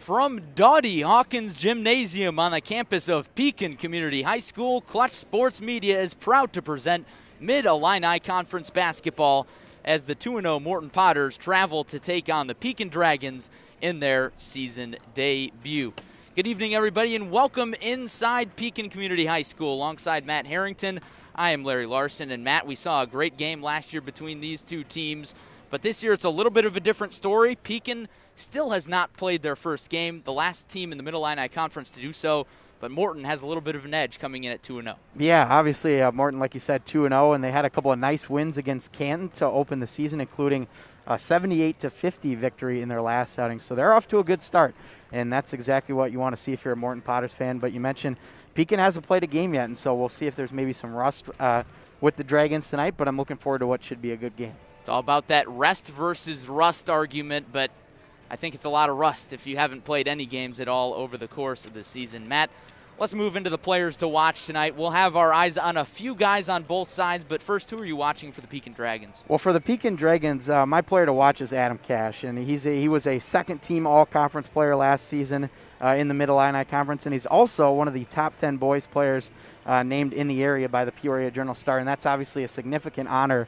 From Doughty Hawkins Gymnasium on the campus of Pekin Community High School, Clutch Sports Media is proud to present Mid-Illini Conference basketball as the 2-0 Morton Potters travel to take on the Pekin Dragons in their season debut. Good evening, everybody, and welcome inside Pekin Community High School. Alongside Matt Harrington, I am Larry Larson. And Matt, we saw a great game last year between these two teams, but this year it's a little bit of a different story. Pekin still has not played their first game, the last team in the Mid-Illini Conference to do so, but Morton has a little bit of an edge coming in at 2-0. Yeah, obviously Morton, like you said, 2-0, and they had a couple of nice wins against Canton to open the season, including a 78-50 victory in their last outing. So they're off to a good start, and that's exactly what you want to see if you're a Morton Potters fan. But you mentioned Pekin hasn't played a game yet, and so we'll see if there's maybe some rust with the Dragons tonight, but I'm looking forward to what should be a good game. It's all about that rest versus rust argument, but I think it's a lot of rust if you haven't played any games at all over the course of the season. Matt, let's move into the players to watch tonight. We'll have our eyes on a few guys on both sides, but first, who are you watching for the Pekin Dragons? Well, for the Pekin Dragons, my player to watch is Adam Cash, and he was a second-team all-conference player last season in the Mid-Illini Conference, and he's also one of the top 10 boys players named in the area by the Peoria Journal-Star, and that's obviously a significant honor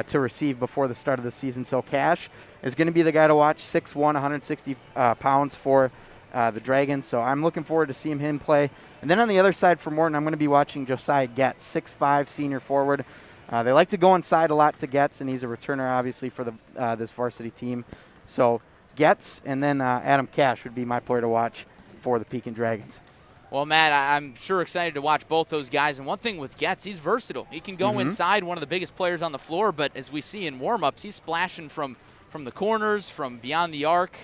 to receive before the start of the season. So Cash is going to be the guy to watch, 6'1", 160 pounds for the Dragons. So I'm looking forward to seeing him play. And then on the other side for Morton, I'm going to be watching Josiah Getz, 6'5", senior forward. They like to go inside a lot to Getz, and he's a returner, obviously, for the this varsity team. So Getz and then Adam Cash would be my player to watch for the Pekin Dragons. Well, Matt, I'm sure excited to watch both those guys. And one thing with Getz, he's versatile. He can go inside, one of the biggest players on the floor, but as we see in warm-ups, he's splashing from the corners, from beyond the arc.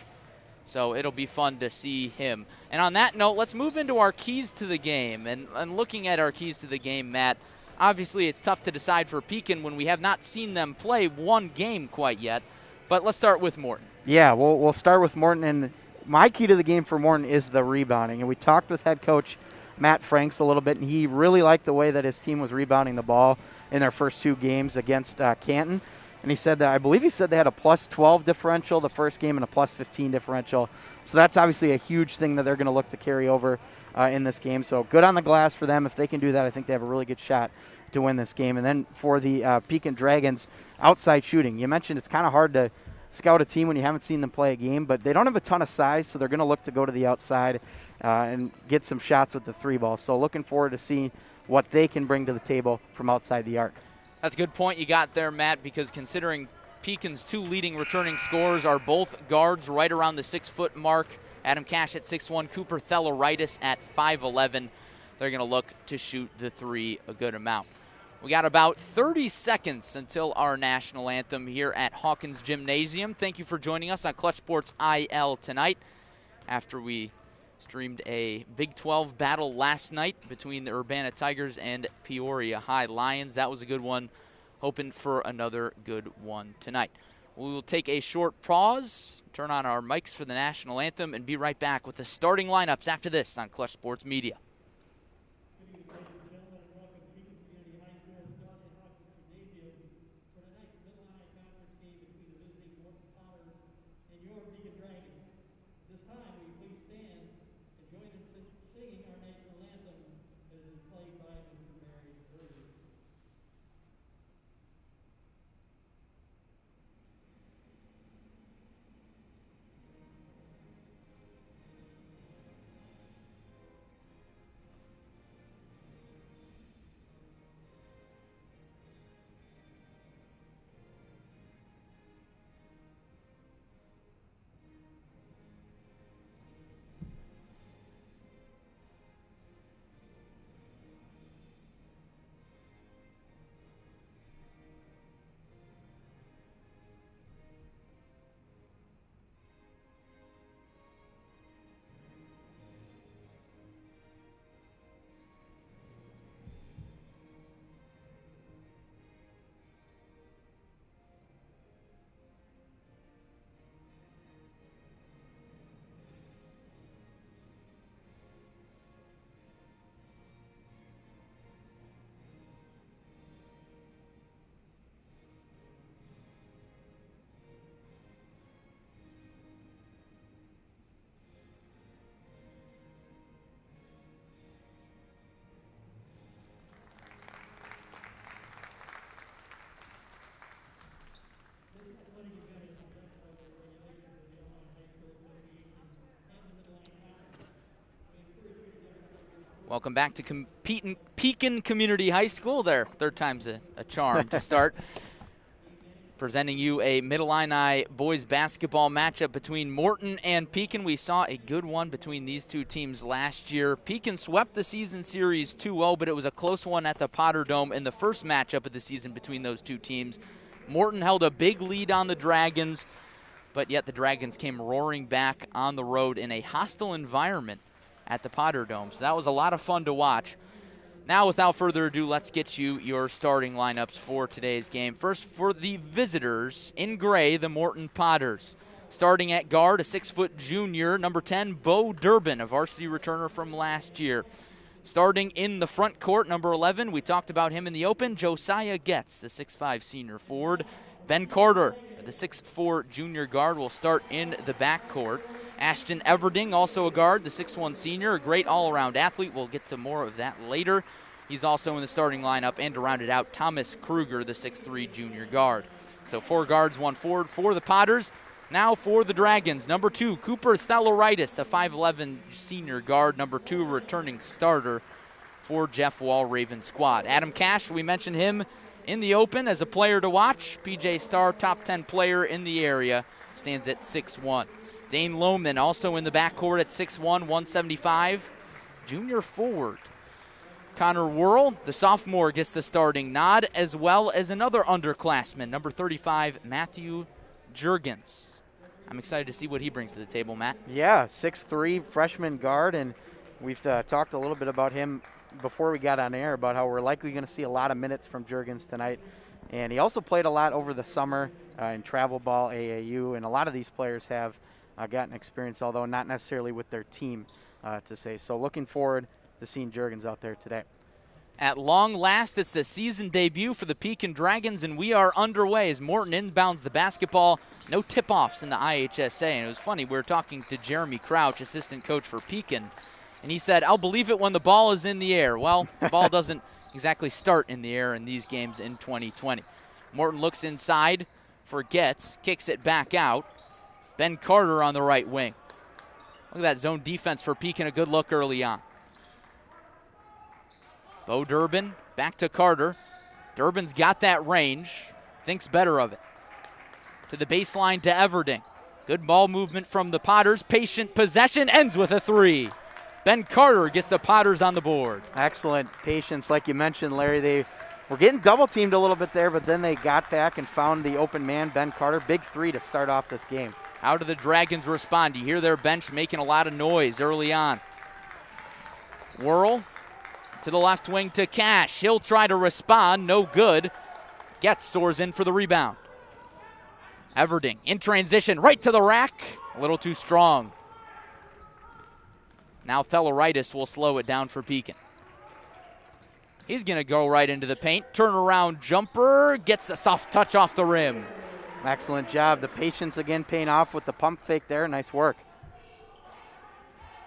So it'll be fun to see him. And on that note, let's move into our keys to the game. And looking at our keys to the game, Matt, obviously it's tough to decide for Pekin when we have not seen them play one game quite yet. But let's start with Morton. Yeah, we'll start with Morton. And my key to the game for Morton is the rebounding. And we talked with head coach Matt Franks a little bit, and he really liked the way that his team was rebounding the ball in their first two games against Canton. And he said that, I believe he said they had a +12 differential the first game and a +15 differential. So that's obviously a huge thing that they're going to look to carry over in this game. So good on the glass for them. If they can do that, I think they have a really good shot to win this game. And then for the Pekin Dragons, outside shooting. You mentioned it's kind of hard to scout a team when you haven't seen them play a game, but they don't have a ton of size, so they're going to look to go to the outside and get some shots with the three ball. So looking forward to seeing what they can bring to the table from outside the arc. That's a good point you got there, Matt, because considering Pekin's two leading returning scorers are both guards right around the 6-foot mark, Adam Cash at 6'1", Cooper Theleritis at 5'11", they're going to look to shoot the three a good amount. We got about 30 seconds until our national anthem here at Hawkins Gymnasium. Thank you for joining us on Clutch Sports IL tonight after we streamed a Big 12 battle last night between the Urbana Tigers and Peoria High Lions. That was a good one. Hoping for another good one tonight. We will take a short pause, turn on our mics for the national anthem, and be right back with the starting lineups after this on Clutch Sports Media. Welcome back to Pekin Community High School. Third time's a charm to start. Presenting you a Mid-Illini boys basketball matchup between Morton and Pekin. We saw a good one between these two teams last year. Pekin swept the season series 2-0, but it was a close one at the Potter Dome in the first matchup of the season between those two teams. Morton held a big lead on the Dragons, but yet the Dragons came roaring back on the road in a hostile environment at the Potter Dome. So that was a lot of fun to watch. Now, without further ado, let's get you your starting lineups for today's game. First, for the visitors, in gray, the Morton Potters. Starting at guard, a 6-foot junior, number 10, Bo Durbin, a varsity returner from last year. Starting in the front court, number 11, we talked about him in the open, Josiah Getz, the 6'5 senior forward. Ben Carter, the 6'4 junior guard, will start in the backcourt. Ashton Everding, also a guard, the 6'1 senior, a great all-around athlete. We'll get to more of that later. He's also in the starting lineup, and to round it out, Thomas Kruger, the 6'3 junior guard. So 4 guards, 1 forward for the Potters. Now for the Dragons, number 2, Cooper Theleritis, the 5'11 senior guard, number 2 returning starter for Jeff Wall Raven squad. Adam Cash, we mentioned him in the open as a player to watch. PJ Starr, top 10 player in the area, stands at 6'1". Dane Lohman also in the backcourt at 6'1", 175, junior forward. Connor Worrell, the sophomore, gets the starting nod, as well as another underclassman, number 35, Matthew Juergens. I'm excited to see what he brings to the table, Matt. Yeah, 6'3", freshman guard, and we've talked a little bit about him before we got on air about how we're likely going to see a lot of minutes from Juergens tonight. And he also played a lot over the summer in travel ball, AAU, and a lot of these players have gotten experience, although not necessarily with their team, to say. So looking forward to seeing Juergens out there today. At long last, it's the season debut for the Pekin Dragons, and we are underway as Morton inbounds the basketball. No tip-offs in the IHSA, and it was funny. We were talking to Jeremy Crouch, assistant coach for Pekin, and he said, "I'll believe it when the ball is in the air." Well, the ball doesn't exactly start in the air in these games in 2020. Morton looks inside for Getz, kicks it back out. Ben Carter on the right wing. Look at that zone defense for Pekin, a good look early on. Bo Durbin, back to Carter. Durbin's got that range, thinks better of it. To the baseline to Everding. Good ball movement from the Potters. Patient possession, ends with a 3. Ben Carter gets the Potters on the board. Excellent patience, like you mentioned, Larry. They were getting double-teamed a little bit there, but then they got back and found the open man, Ben Carter. Big 3 to start off this game. How do the Dragons respond? You hear their bench making a lot of noise early on. Worrell to the left wing to Cash. He'll try to respond. No good. Getz soars in for the rebound. Everding in transition right to the rack. A little too strong. Now Theleritis will slow it down for Pekin. He's going to go right into the paint. Turnaround jumper. Gets the soft touch off the rim. Excellent job. The patience again paying off with the pump fake there. Nice work.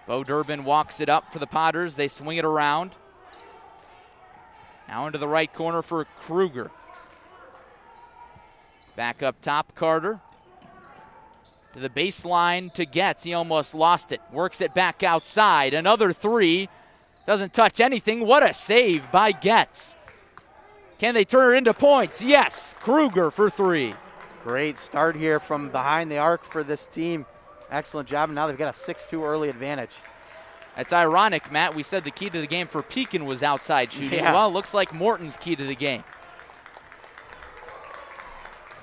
Bo Durbin walks it up for the Potters. They swing it around. Now into the right corner for Kruger. Back up top, Carter. To the baseline to Getz. He almost lost it. Works it back outside. Another 3. Doesn't touch anything. What a save by Getz. Can they turn it into points? Yes. Kruger for 3. Great start here from behind the arc for this team. Excellent job, and now they've got a 6-2 early advantage. That's ironic, Matt. We said the key to the game for Pekin was outside shooting. Yeah. Well, looks like Morton's key to the game.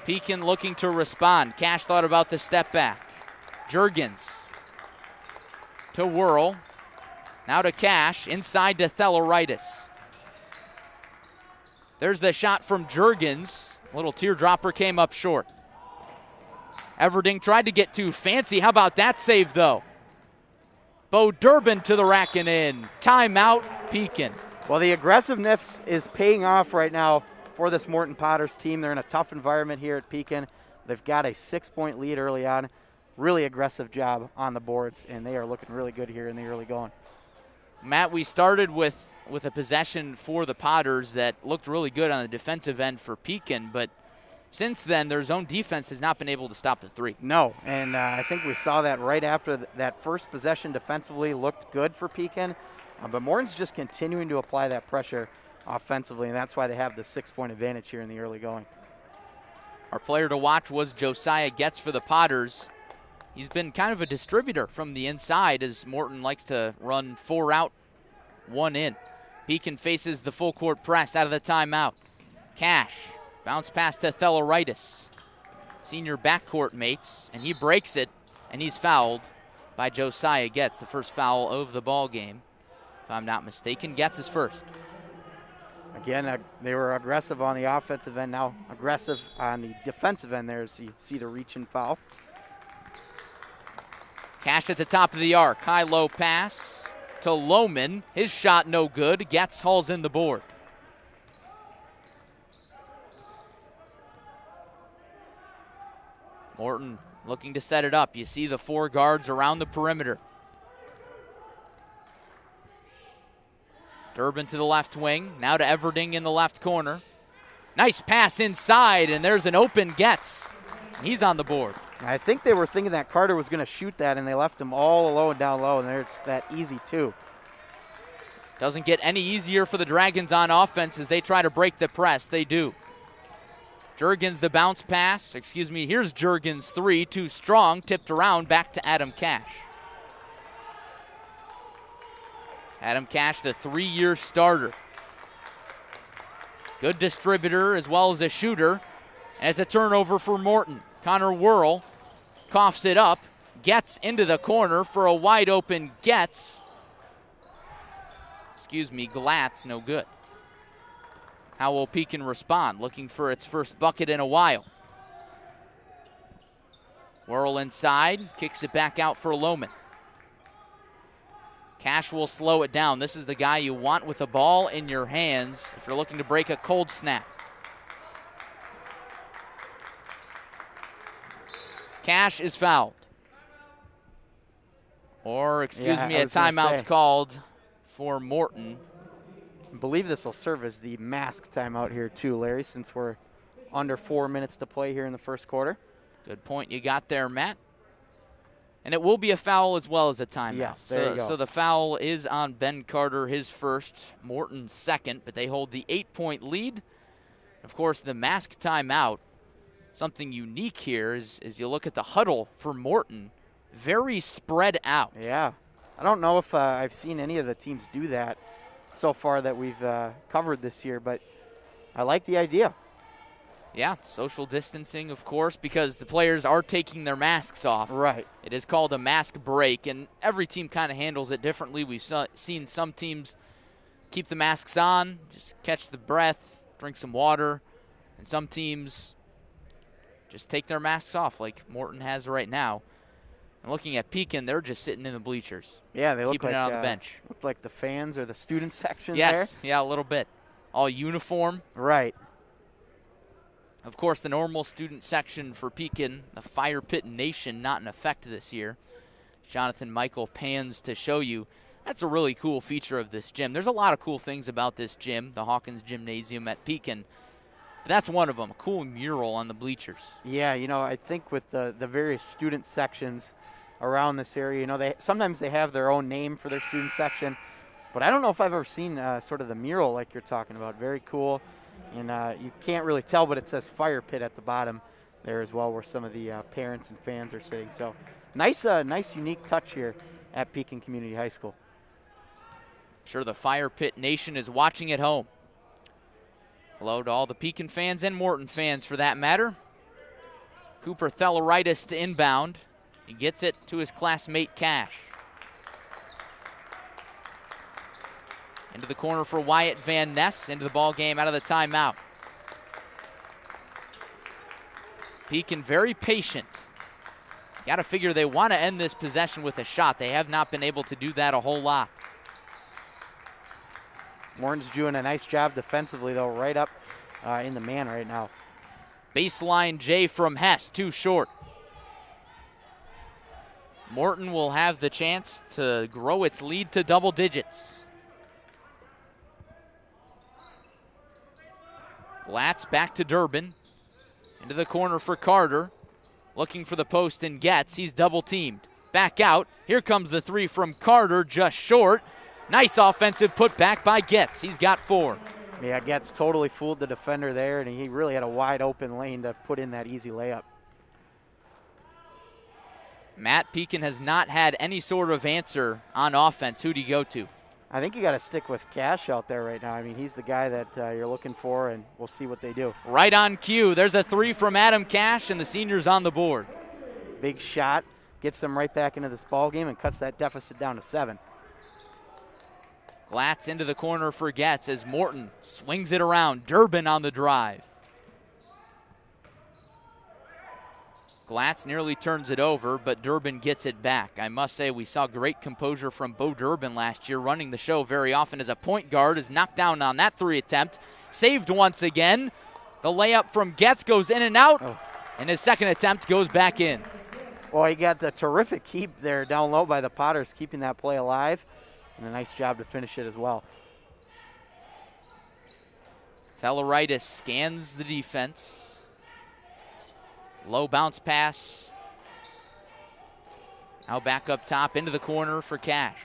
Pekin looking to respond. Cash thought about the step back. Juergens to Worrell. Now to Cash, inside to Theleritis. There's the shot from Juergens. Little teardropper came up short. Everding tried to get too fancy. How about that save, though? Bo Durbin to the rack and in. Timeout, Pekin. Well, the aggressiveness is paying off right now for this Morton Potters team. They're in a tough environment here at Pekin. They've got a 6-point lead early on. Really aggressive job on the boards, and they are looking really good here in the early going. Matt, we started with a possession for the Potters that looked really good on the defensive end for Pekin, but since then, their zone defense has not been able to stop the 3. No, and I think we saw that right after that first possession defensively looked good for Pekin. But Morton's just continuing to apply that pressure offensively, and that's why they have the 6-point advantage here in the early going. Our player to watch was Josiah Getz for the Potters. He's been kind of a distributor from the inside as Morton likes to run 4 out, 1 in. Pekin faces the full court press out of the timeout. Cash, bounce pass to Theleritis. Senior backcourt mates, and he breaks it, and he's fouled by Josiah Getz, the first foul of the ball game. If I'm not mistaken, Getz is first. Again, they were aggressive on the offensive end, now aggressive on the defensive end there as you see the reach and foul. Cash at the top of the arc, high-low pass to Lohman. His shot no good. Getz hauls in the board. Morton looking to set it up. You see the 4 guards around the perimeter. Durbin to the left wing, now to Everding in the left corner. Nice pass inside, and there's an open Getz. He's on the board. I think they were thinking that Carter was going to shoot that, and they left him all alone down low, and there's that easy too. Doesn't get any easier for the Dragons on offense as they try to break the press. They do. Juergens the bounce pass. Here's Juergens 3, too strong, tipped around, back to Adam Cash. Adam Cash, the 3-year starter. Good distributor as well as a shooter. As a turnover for Morton. Connor Whirl coughs it up, gets into the corner for a wide open Glatz, no good. How will Pekin respond? Looking for its first bucket in a while. Whirl inside, kicks it back out for Lohman. Cash will slow it down. This is the guy you want with the ball in your hands if you're looking to break a cold snap. Cash is fouled. Or, a timeout's called for Morton. I believe this will serve as the mask timeout here too, Larry, since we're under 4 minutes to play here in the first quarter. Good point you got there, Matt. And it will be a foul as well as a timeout. Yes, there you go. So the foul is on Ben Carter, his first, Morton's second, but they hold the 8-point lead. Of course, the mask timeout, something unique here is you look at the huddle for Morton, very spread out. Yeah. I don't know if I've seen any of the teams do that so far that we've covered this year, but I like the idea. Yeah, social distancing, of course, because the players are taking their masks off. Right. It is called a mask break, and every team kind of handles it differently. We've seen some teams keep the masks on, just catch the breath, drink some water, and some teams just take their masks off like Morton has right now. And looking at Pekin, they're just sitting in the bleachers. Yeah, they look keeping like, it on the bench. Look like the fans or the student section there. Yes, yeah, a little bit. All uniform. Right. Of course, the normal student section for Pekin, the Fire Pit Nation, not in effect this year. Jonathan Michael pans to show you. That's a really cool feature of this gym. There's a lot of cool things about this gym, the Hawkins Gymnasium at Pekin. But that's one of them, a cool mural on the bleachers. Yeah, I think with the various student sections around this area, sometimes they have their own name for their student section. But I don't know if I've ever seen sort of the mural like you're talking about. Very cool. And you can't really tell, but it says Fire Pit at the bottom there as well, where some of the parents and fans are sitting. So nice, unique touch here at Pekin Community High School. I'm sure the Fire Pit Nation is watching at home. Hello to all the Pekin fans and Morton fans for that matter. Cooper Theleritis to inbound. He gets it to his classmate Cash. Into the corner for Wyatt Van Ness, into the ball game out of the timeout. Pekin very patient. Got to figure they want to end this possession with a shot. They have not been able to do that a whole lot. Morton's doing a nice job defensively, though, right up in the man right now. Baseline J from Hess, too short. Morton will have the chance to grow its lead to double digits. Glatz back to Durbin. Into the corner for Carter. Looking for the post and gets. He's double teamed. Back out. Here comes the three from Carter, just short. Nice offensive putback by Getz. He's got 4. Yeah, Getz totally fooled the defender there, and he really had a wide open lane to put in that easy layup. Matt, Pekin has not had any sort of answer on offense. Who do you go to? I think you got to stick with Cash out there right now. I mean, he's the guy that you're looking for, and we'll see what they do. Right on cue. There's a 3 from Adam Cash, and the senior's on the board. Big shot, gets them right back into this ball game and cuts that deficit down to 7. Glatz into the corner for Getz as Morton swings it around. Durbin on the drive. Glatz nearly turns it over, but Durbin gets it back. I must say we saw great composure from Bo Durbin last year, running the show very often as a point guard, is knocked down on that 3 attempt. Saved once again. The layup from Getz goes in and out, and his second attempt goes back in. Well, he got the terrific keep there down low by the Potters, keeping that play alive, and a nice job to finish it as well. Theleritis scans the defense. Low bounce pass. Now back up top into the corner for Cash.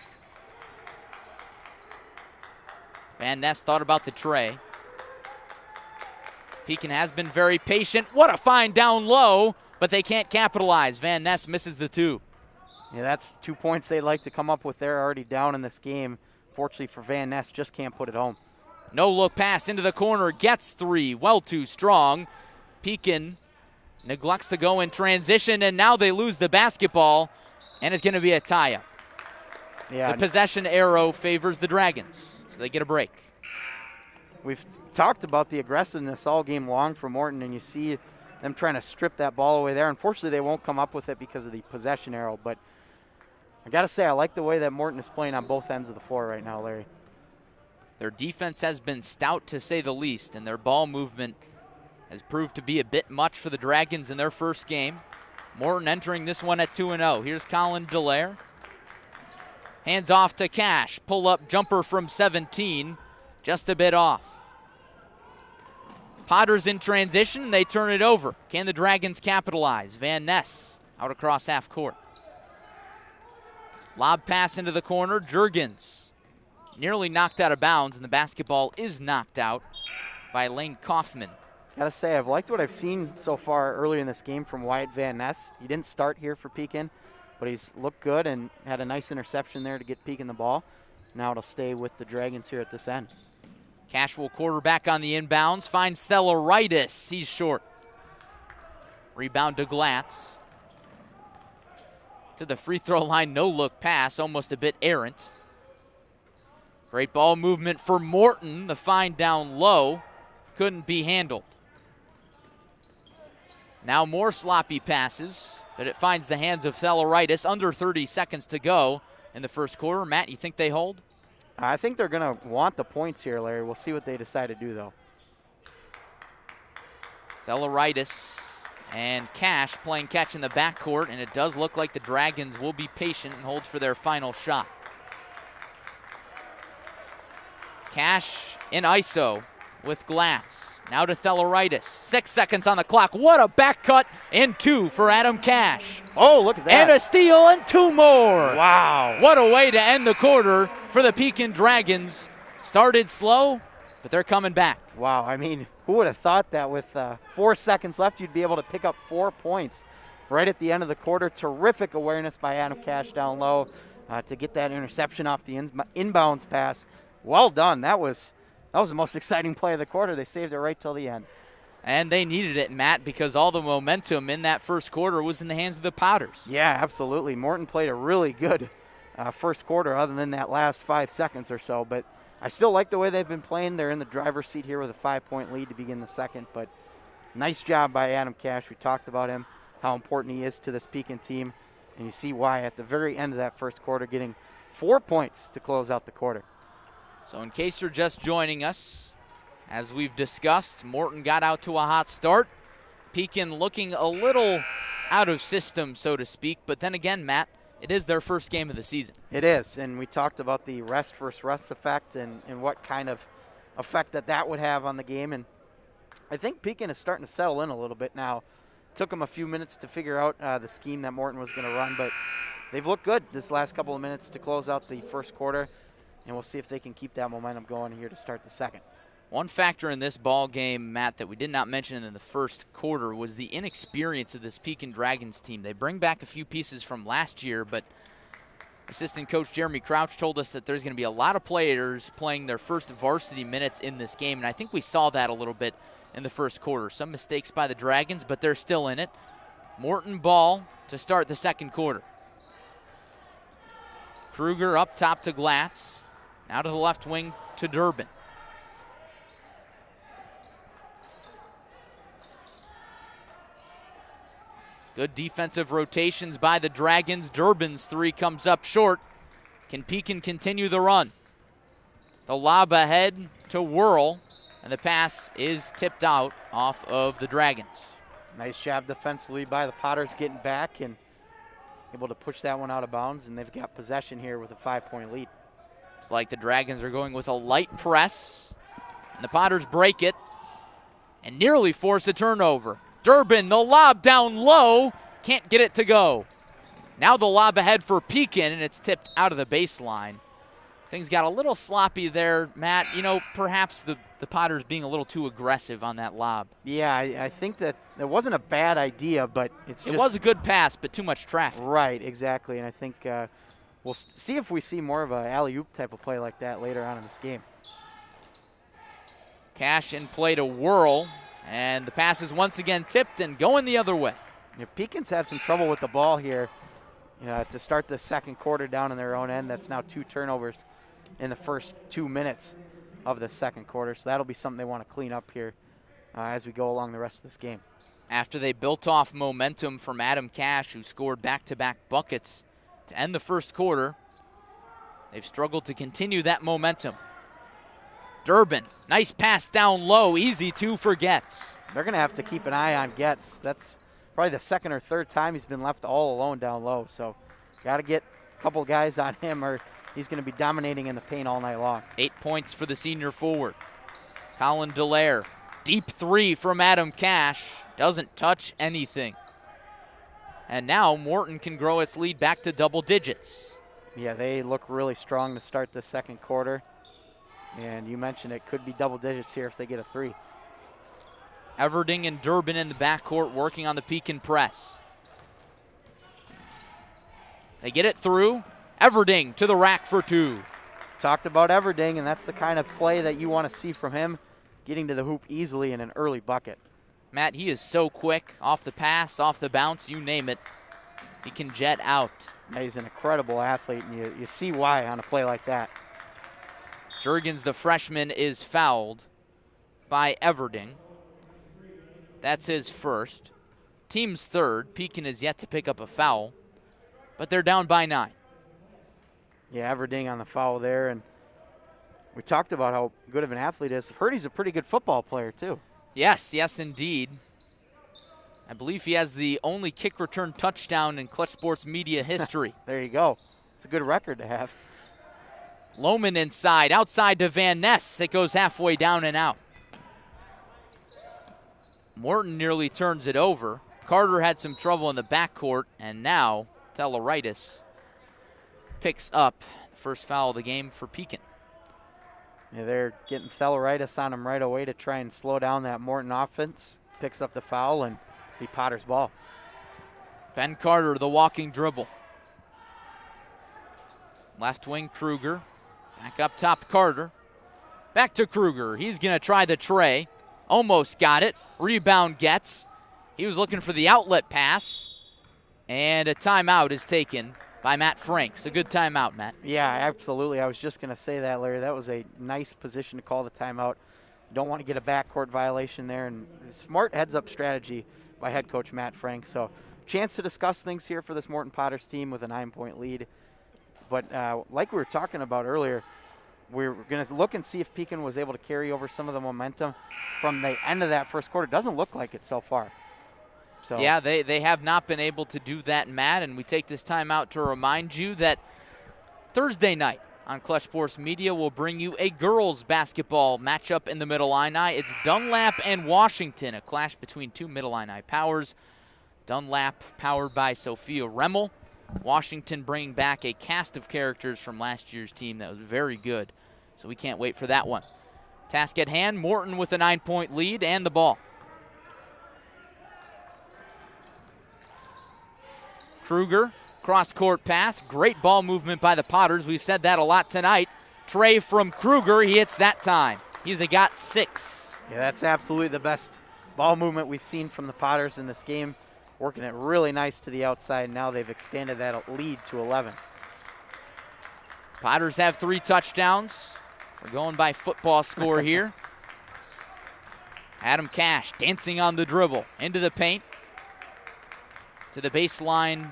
Van Ness thought about the tray. Pekin has been very patient. What a find down low, but they can't capitalize. Van Ness misses the 2. Yeah, that's 2 points they'd like to come up with. They're already down in this game. Fortunately for Van Ness, just can't put it home. No look pass into the corner. Gets 3. Well too strong. Pekin neglects to go in transition, and now they lose the basketball, and it's going to be a tie-up. Yeah. The possession arrow favors the Dragons, so they get a break. We've talked about the aggressiveness all game long for Morton, and you see them trying to strip that ball away there. Unfortunately, they won't come up with it because of the possession arrow, but I got to say, I like the way that Morton is playing on both ends of the floor right now, Larry. Their defense has been stout, to say the least, and their ball movement has proved to be a bit much for the Dragons in their first game. Morton entering this one at 2-0. Here's Colin Dallaire. Hands off to Cash. Pull-up jumper from 17. Just a bit off. Potters in transition, and they turn it over. Can the Dragons capitalize? Van Ness out across half court. Lob pass into the corner. Juergens nearly knocked out of bounds, and the basketball is knocked out by Lane Kaufman. Gotta say, I've liked what I've seen so far early in this game from Wyatt Van Ness. He didn't start here for Pekin, but he's looked good and had a nice interception there to get Pekin the ball. Now it'll stay with the Dragons here at this end. Cash will quarterback on the inbounds, finds Theleritis. He's short. Rebound to Glatz. To the free throw line, no look pass, almost a bit errant. Great ball movement for Morton. The find down low couldn't be handled. Now more sloppy passes, but it finds the hands of Theleritis. Under 30 seconds to go in the first quarter. Matt, you think they hold? I think they're going to want the points here, Larry. We'll see what they decide to do, though. Theleritis and Cash playing catch in the backcourt, and it does look like the Dragons will be patient and hold for their final shot. Cash in ISO with Glatz. Now to Theleritis. 6 seconds on the clock. What a back cut, and 2 for Adam Cash. Oh, look at that. And a steal and 2 more. Wow. What a way to end the quarter for the Pekin Dragons. Started slow, but they're coming back. Wow, I mean, who would have thought that with 4 seconds left you'd be able to pick up 4 points right at the end of the quarter. Terrific awareness by Adam Cash down low to get that interception off the inbounds pass. Well done. That was the most exciting play of the quarter. They saved it right till the end. And they needed it, Matt, because all the momentum in that first quarter was in the hands of the Potters. Yeah, absolutely. Morton played a really good first quarter other than that last 5 seconds or so. But I still like the way they've been playing. They're in the driver's seat here with a 5-point lead to begin the second. But nice job by Adam Cash. We talked about him, how important he is to this Pekin team. And you see why at the very end of that first quarter, getting 4 points to close out the quarter. So in case you're just joining us, as we've discussed, Morton got out to a hot start. Pekin looking a little out of system, so to speak. But then again, Matt, it is their first game of the season. It is, and we talked about the rest versus rust effect and what kind of effect that would have on the game. And I think Pekin is starting to settle in a little bit now. Took them a few minutes to figure out the scheme that Morton was going to run, but they've looked good this last couple of minutes to close out the first quarter. and we'll see if they can keep that momentum going here to start the second. One factor in this ball game, Matt, that we did not mention in the first quarter was the inexperience of this Pekin Dragons team. They bring back a few pieces from last year, but assistant coach Jeremy Crouch told us that there's going to be a lot of players playing their first varsity minutes in this game, and I think we saw that a little bit in the first quarter. Some mistakes by the Dragons, but they're still in it. Morton ball to start the second quarter. Kruger up top to Glatz. Now to the left wing to Durbin. Good defensive rotations by the Dragons. Durbin's three comes up short. Can Pekin continue the run? The lob ahead to Whirl, and the pass is tipped out off of the Dragons. Nice job defensively by the Potters getting back and able to push that one out of bounds, and they've got possession here with a 5-point lead. It's like the Dragons are going with a light press, and the Potters break it and nearly force a turnover. Durbin, the lob down low, can't get it to go. Now the lob ahead for Pekin, and it's tipped out of the baseline. Things got a little sloppy there, Matt. You know, perhaps the Potters being a little too aggressive on that lob. Yeah, I think that it wasn't a bad idea, but it was a good pass, but too much traffic. Right, exactly, and I think we'll see if we see more of an alley-oop type of play like that later on in this game. Cash in play to Whirl. And the pass is once again tipped and going the other way. Yeah, Pekin's had some trouble with the ball here to start the second quarter down in their own end. That's now 2 turnovers in the first 2 minutes of the second quarter. So that'll be something they want to clean up here as we go along the rest of this game. After they built off momentum from Adam Cash, who scored back-to-back buckets to end the first quarter, they've struggled to continue that momentum. Durbin, nice pass down low, easy to for Getz. They're going to have to keep an eye on Getz. That's probably the second or third time he's been left all alone down low. So got to get a couple guys on him or he's going to be dominating in the paint all night long. 8 points for the senior forward. Colin Dallaire, deep three from Adam Cash, doesn't touch anything. And now Morton can grow its lead back to double digits. Yeah, they look really strong to start the second quarter. And you mentioned it could be double digits here if they get a 3. Everding and Durbin in the backcourt working on the Pekin press. They get it through. Everding to the rack for 2. Talked about Everding, and that's the kind of play that you want to see from him, getting to the hoop easily in an early bucket. Matt, he is so quick, off the pass, off the bounce, you name it. He can jet out. He's an incredible athlete, and you see why on a play like that. Juergens, the freshman, is fouled by Everding. That's his first. Team's third. Pekin is yet to pick up a foul, but they're down by 9. Yeah, Everding on the foul there, and we talked about how good of an athlete he is. I've heard he's a pretty good football player, too. Yes, indeed. I believe he has the only kick return touchdown in Clutch Sports media history. There you go. It's a good record to have. Lohman inside, outside to Van Ness. It goes halfway down and out. Morton nearly turns it over. Carter had some trouble in the backcourt, and now Theleritis picks up the first foul of the game for Pekin. Yeah, they're getting Theleritis on him right away to try and slow down that Morton offense. Picks up the foul and be Potter's ball. Ben Carter, the walking dribble. Left wing Kruger. Back up top Carter. Back to Kruger. He's going to try the tray. Almost got it. Rebound Getz. He was looking for the outlet pass. And a timeout is taken by Matt Franks. A good timeout, Matt. Yeah, absolutely. I was just going to say that, Larry. That was a nice position to call the timeout. You don't want to get a backcourt violation there. And smart heads-up strategy by head coach Matt Franks. So chance to discuss things here for this Morton Potters team with a 9-point lead. But like we were talking about earlier, we're going to look and see if Pekin was able to carry over some of the momentum from the end of that first quarter. Doesn't look like it so far. So yeah, they have not been able to do that, Matt, and we take this time out to remind you that Thursday night on Clutch Sports Media will bring you a girls basketball matchup in the Mid-Illini. It's Dunlap and Washington, a clash between two Mid-Illini powers. Dunlap powered by Sophia Remmel, Washington bringing back a cast of characters from last year's team that was very good. So we can't wait for that one. Task at hand, Morton with a 9-point lead and the ball. Kruger, cross-court pass. Great ball movement by the Potters. We've said that a lot tonight. Tray from Kruger. He hits that time. He's got 6. Yeah, that's absolutely the best ball movement we've seen from the Potters in this game. Working it really nice to the outside. Now they've expanded that lead to 11. Potters have 3 touchdowns. We're going by football score here. Adam Cash dancing on the dribble. Into the paint. To the baseline.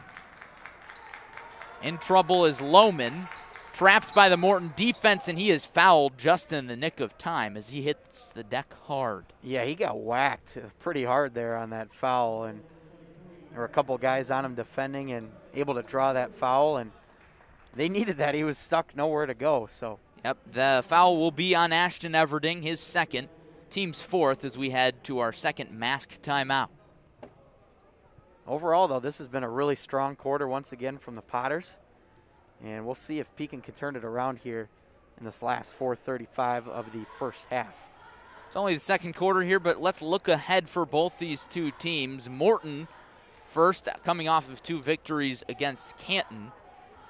In trouble is Lohman. Trapped by the Morton defense, and he is fouled just in the nick of time as he hits the deck hard. Yeah, he got whacked pretty hard there on that foul, and there were a couple guys on him defending and able to draw that foul, and they needed that. He was stuck, nowhere to go. So. Yep, the foul will be on Ashton Everding, his second, team's 4th, as we head to our second mask timeout. Overall, though, this has been a really strong quarter once again from the Potters. And we'll see if Pekin can turn it around here in this last 4:35 of the first half. It's only the second quarter here, but let's look ahead for both these two teams. Morton, first, coming off of 2 victories against Canton,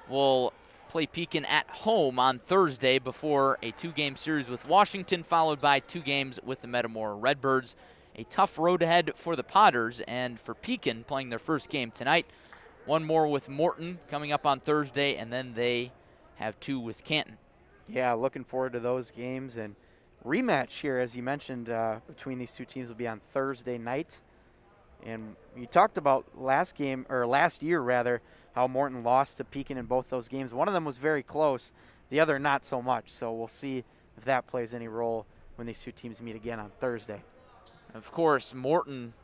will play Pekin at home on Thursday before a 2-game series with Washington, followed by 2 games with the Metamora Redbirds. A tough road ahead for the Potters, and for Pekin playing their first game tonight. 1 more with Morton coming up on Thursday, and then they have 2 with Canton. Yeah, looking forward to those games. And rematch here, as you mentioned, between these 2 teams will be on Thursday night. And you talked about last year, how Morton lost to Pekin in both those games. One of them was very close, the other not so much. So we'll see if that plays any role when these 2 teams meet again on Thursday. Of course, Morton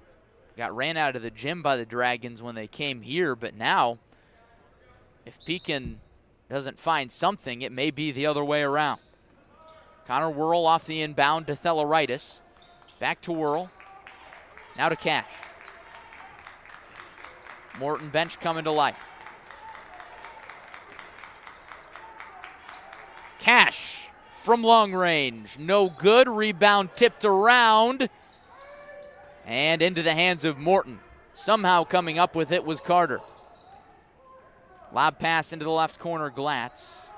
got ran out of the gym by the Dragons when they came here, but now, if Pekin doesn't find something, it may be the other way around. Connor Whirl off the inbound to Theleritis. Back to Whirl. Now to Cash. Morton bench coming to life. Cash from long range. No good. Rebound tipped around. And into the hands of Morton. Somehow coming up with it was Carter. Lob pass into the left corner, Glatz.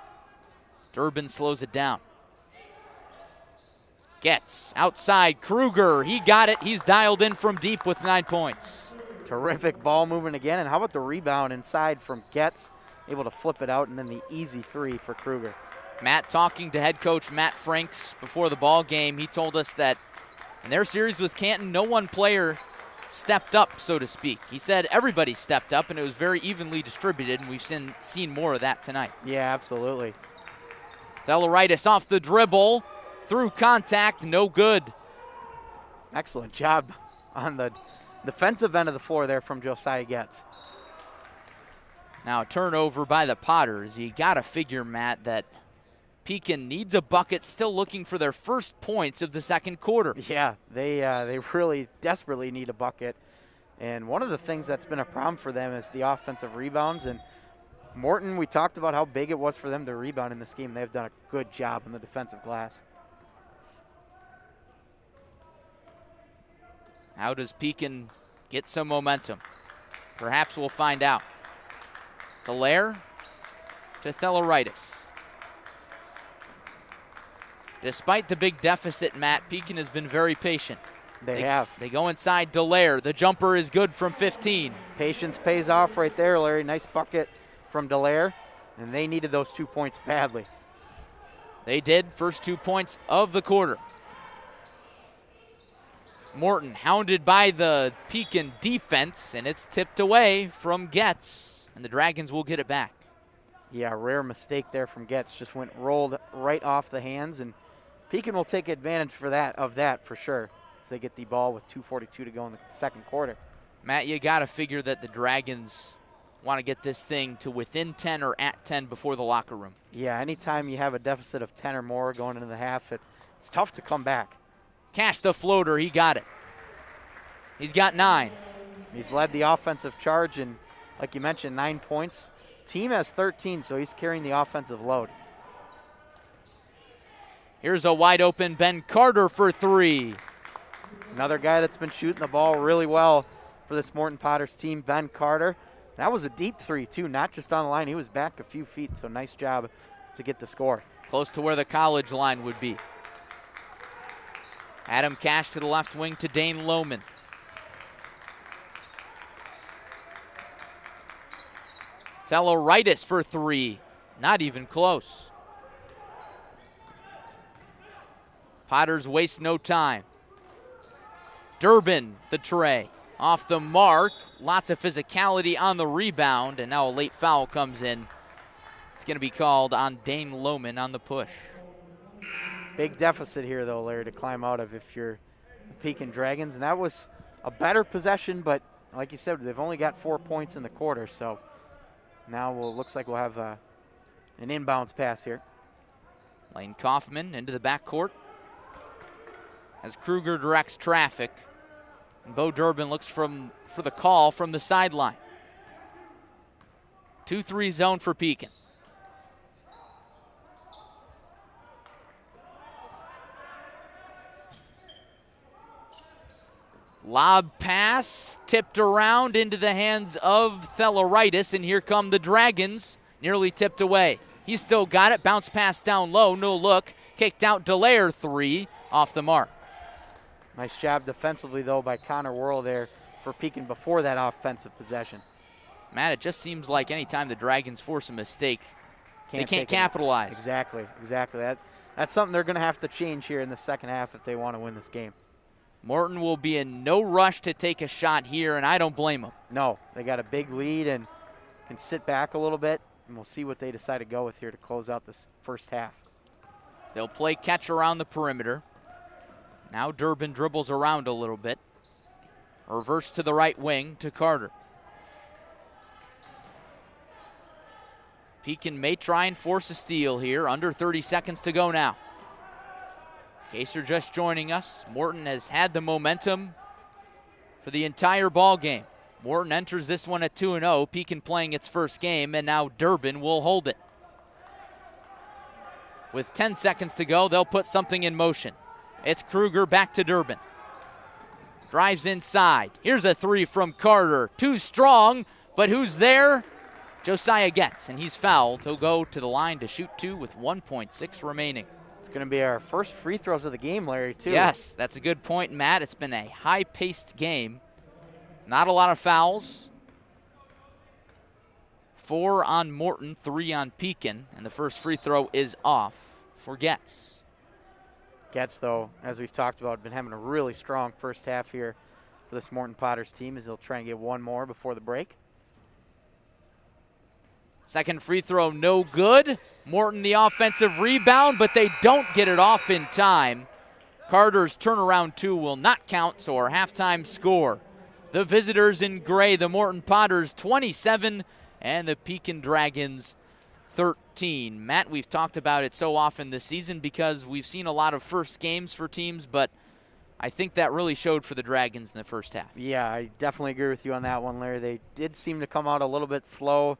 Durbin slows it down. Gets outside Kruger. He got it. He's dialed in from deep with 9 points. Terrific ball movement again. And how about the rebound inside from Getz? Able to flip it out, and then the easy 3 for Kruger. Matt talking to head coach Matt Franks before the ball game. He told us that in their series with Canton, no one player stepped up, so to speak. He said everybody stepped up, and it was very evenly distributed, and we've seen more of that tonight. Yeah, absolutely. Theleritis off the dribble, through contact, no good. Excellent job on the defensive end of the floor there from Josiah Getz. Now a turnover by the Potters. You got to figure, Matt, that Pekin needs a bucket, still looking for their first points of the second quarter. Yeah, they really desperately need a bucket. And one of the things that's been a problem for them is the offensive rebounds. And Morton, we talked about how big it was for them to rebound in this game. They've done a good job in the defensive glass. How does Pekin get some momentum? Perhaps we'll find out. Hilaire to Theleritis. Despite the big deficit, Matt, Pekin has been very patient. They have. They go inside Dallaire. The jumper is good from 15. Patience pays off right there, Larry. Nice bucket from Dallaire, and they needed those 2 points badly. They did. First 2 points of the quarter. Morton hounded by the Pekin defense, and it's tipped away from Getz, and the Dragons will get it back. Yeah, rare mistake there from Getz. Just rolled right off the hands, and Pekin will take advantage of that for sure, as they get the ball with 2:42 to go in the second quarter. Matt, you got to figure that the Dragons want to get this thing to within 10 or at 10 before the locker room. Yeah, anytime you have a deficit of 10 or more going into the half, it's tough to come back. Cash the floater. He got it. He's got 9. He's led the offensive charge, and like you mentioned, 9 points. Team has 13, so he's carrying the offensive load. Here's a wide open Ben Carter for 3. Another guy that's been shooting the ball really well for this Morton Potters team, Ben Carter. That was a deep 3 too, not just on the line. He was back a few feet, so nice job to get the score. Close to where the college line would be. Adam Cash to the left wing to Dane Lohman. Theleritis for 3. Not even close. Potters waste no time. Durbin, the tray. Off the mark. Lots of physicality on the rebound, and now a late foul comes in. It's going to be called on Dane Lohman on the push. Big deficit here, though, Larry, to climb out of if you're the Pekin Dragons. And that was a better possession, but like you said, they've only got 4 points in the quarter. So now looks like we'll have an inbounds pass here. Lane Kaufman into the backcourt as Kruger directs traffic. And Bo Durbin looks for the call from the sideline. 2-3 zone for Pekin. Lob pass tipped around into the hands of Theleritis, and here come the Dragons, nearly tipped away. He's still got it. Bounce pass down low, no look. Kicked out Delaire, 3 off the mark. Nice job defensively, though, by Connor Worrell there for Pekin before that offensive possession. Matt, it just seems like anytime the Dragons force a mistake, they can't capitalize. Exactly. That's something they're going to have to change here in the second half if they want to win this game. Morton will be in no rush to take a shot here, and I don't blame him. No, they got a big lead and can sit back a little bit, and we'll see what they decide to go with here to close out this first half. They'll play catch around the perimeter. Now Durbin dribbles around a little bit. Reverse to the right wing to Carter. Pekin may try and force a steal here. Under 30 seconds to go now. In case you're just joining us, Morton has had the momentum for the entire ball game. Morton enters this one at 2-0. Pekin playing its first game, and now Durbin will hold it. With 10 seconds to go, they'll put something in motion. It's Kruger back to Durbin. Drives inside. Here's a 3 from Carter. Too strong, but who's there? Josiah gets, and he's fouled. He'll go to the line to shoot 2 with 1.6 remaining. It's going to be our first free throws of the game, Larry, too. Yes, that's a good point, Matt. It's been a high-paced game. Not a lot of fouls. 4 on Morton, 3 on Pekin, and the first free throw is off for Getz. Getz, though, as we've talked about, been having a really strong first half here for this Morton Potters team as they'll try and get one more before the break. Second free throw, no good. Morton the offensive rebound, but they don't get it off in time. Carter's turnaround 2 will not count, so our halftime score. The visitors in gray, the Morton Potters 27, and the Pekin Dragons 13. Matt, we've talked about it so often this season because we've seen a lot of first games for teams, but I think that really showed for the Dragons in the first half. Yeah, I definitely agree with you on that one, Larry. They did seem to come out a little bit slow.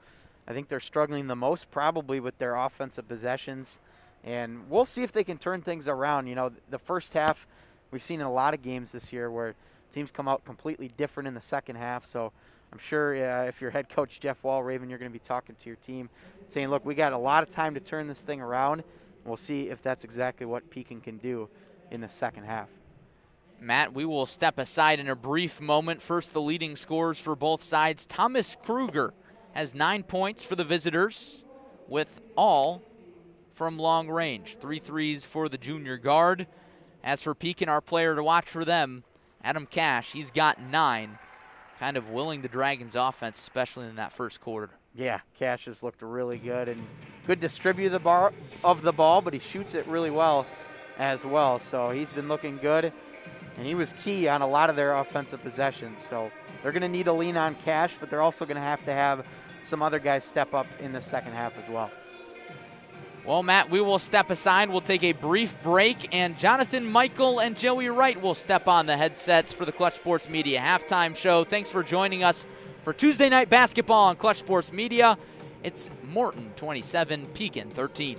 I think they're struggling the most probably with their offensive possessions, and we'll see if they can turn things around. You know, the first half, we've seen in a lot of games this year where teams come out completely different in the second half, so I'm sure if you're head coach Jeff Walraven, you're going to be talking to your team saying, look, we got a lot of time to turn this thing around. We'll see if that's exactly what Pekin can do in the second half. Matt, we will step aside in a brief moment. First, the leading scorers for both sides. Thomas Kruger has 9 points for the visitors, with all from long range. 3 threes for the junior guard. As for Pekin, our player to watch for them, Adam Cash, he's got 9. Kind of willing the Dragons' offense, especially in that first quarter. Yeah, Cash has looked really good and good distributor of the ball, but he shoots it really well as well. So he's been looking good, and he was key on a lot of their offensive possessions. So they're going to need to lean on Cash, but they're also going to have some other guys step up in the second half as well. Well, Matt, we will step aside. We'll take a brief break, and Jonathan Michael and Joey Wright will step on the headsets for the Clutch Sports Media halftime show. Thanks for joining us For Tuesday night basketball on Clutch Sports Media, it's Morton 27, Pekin 13.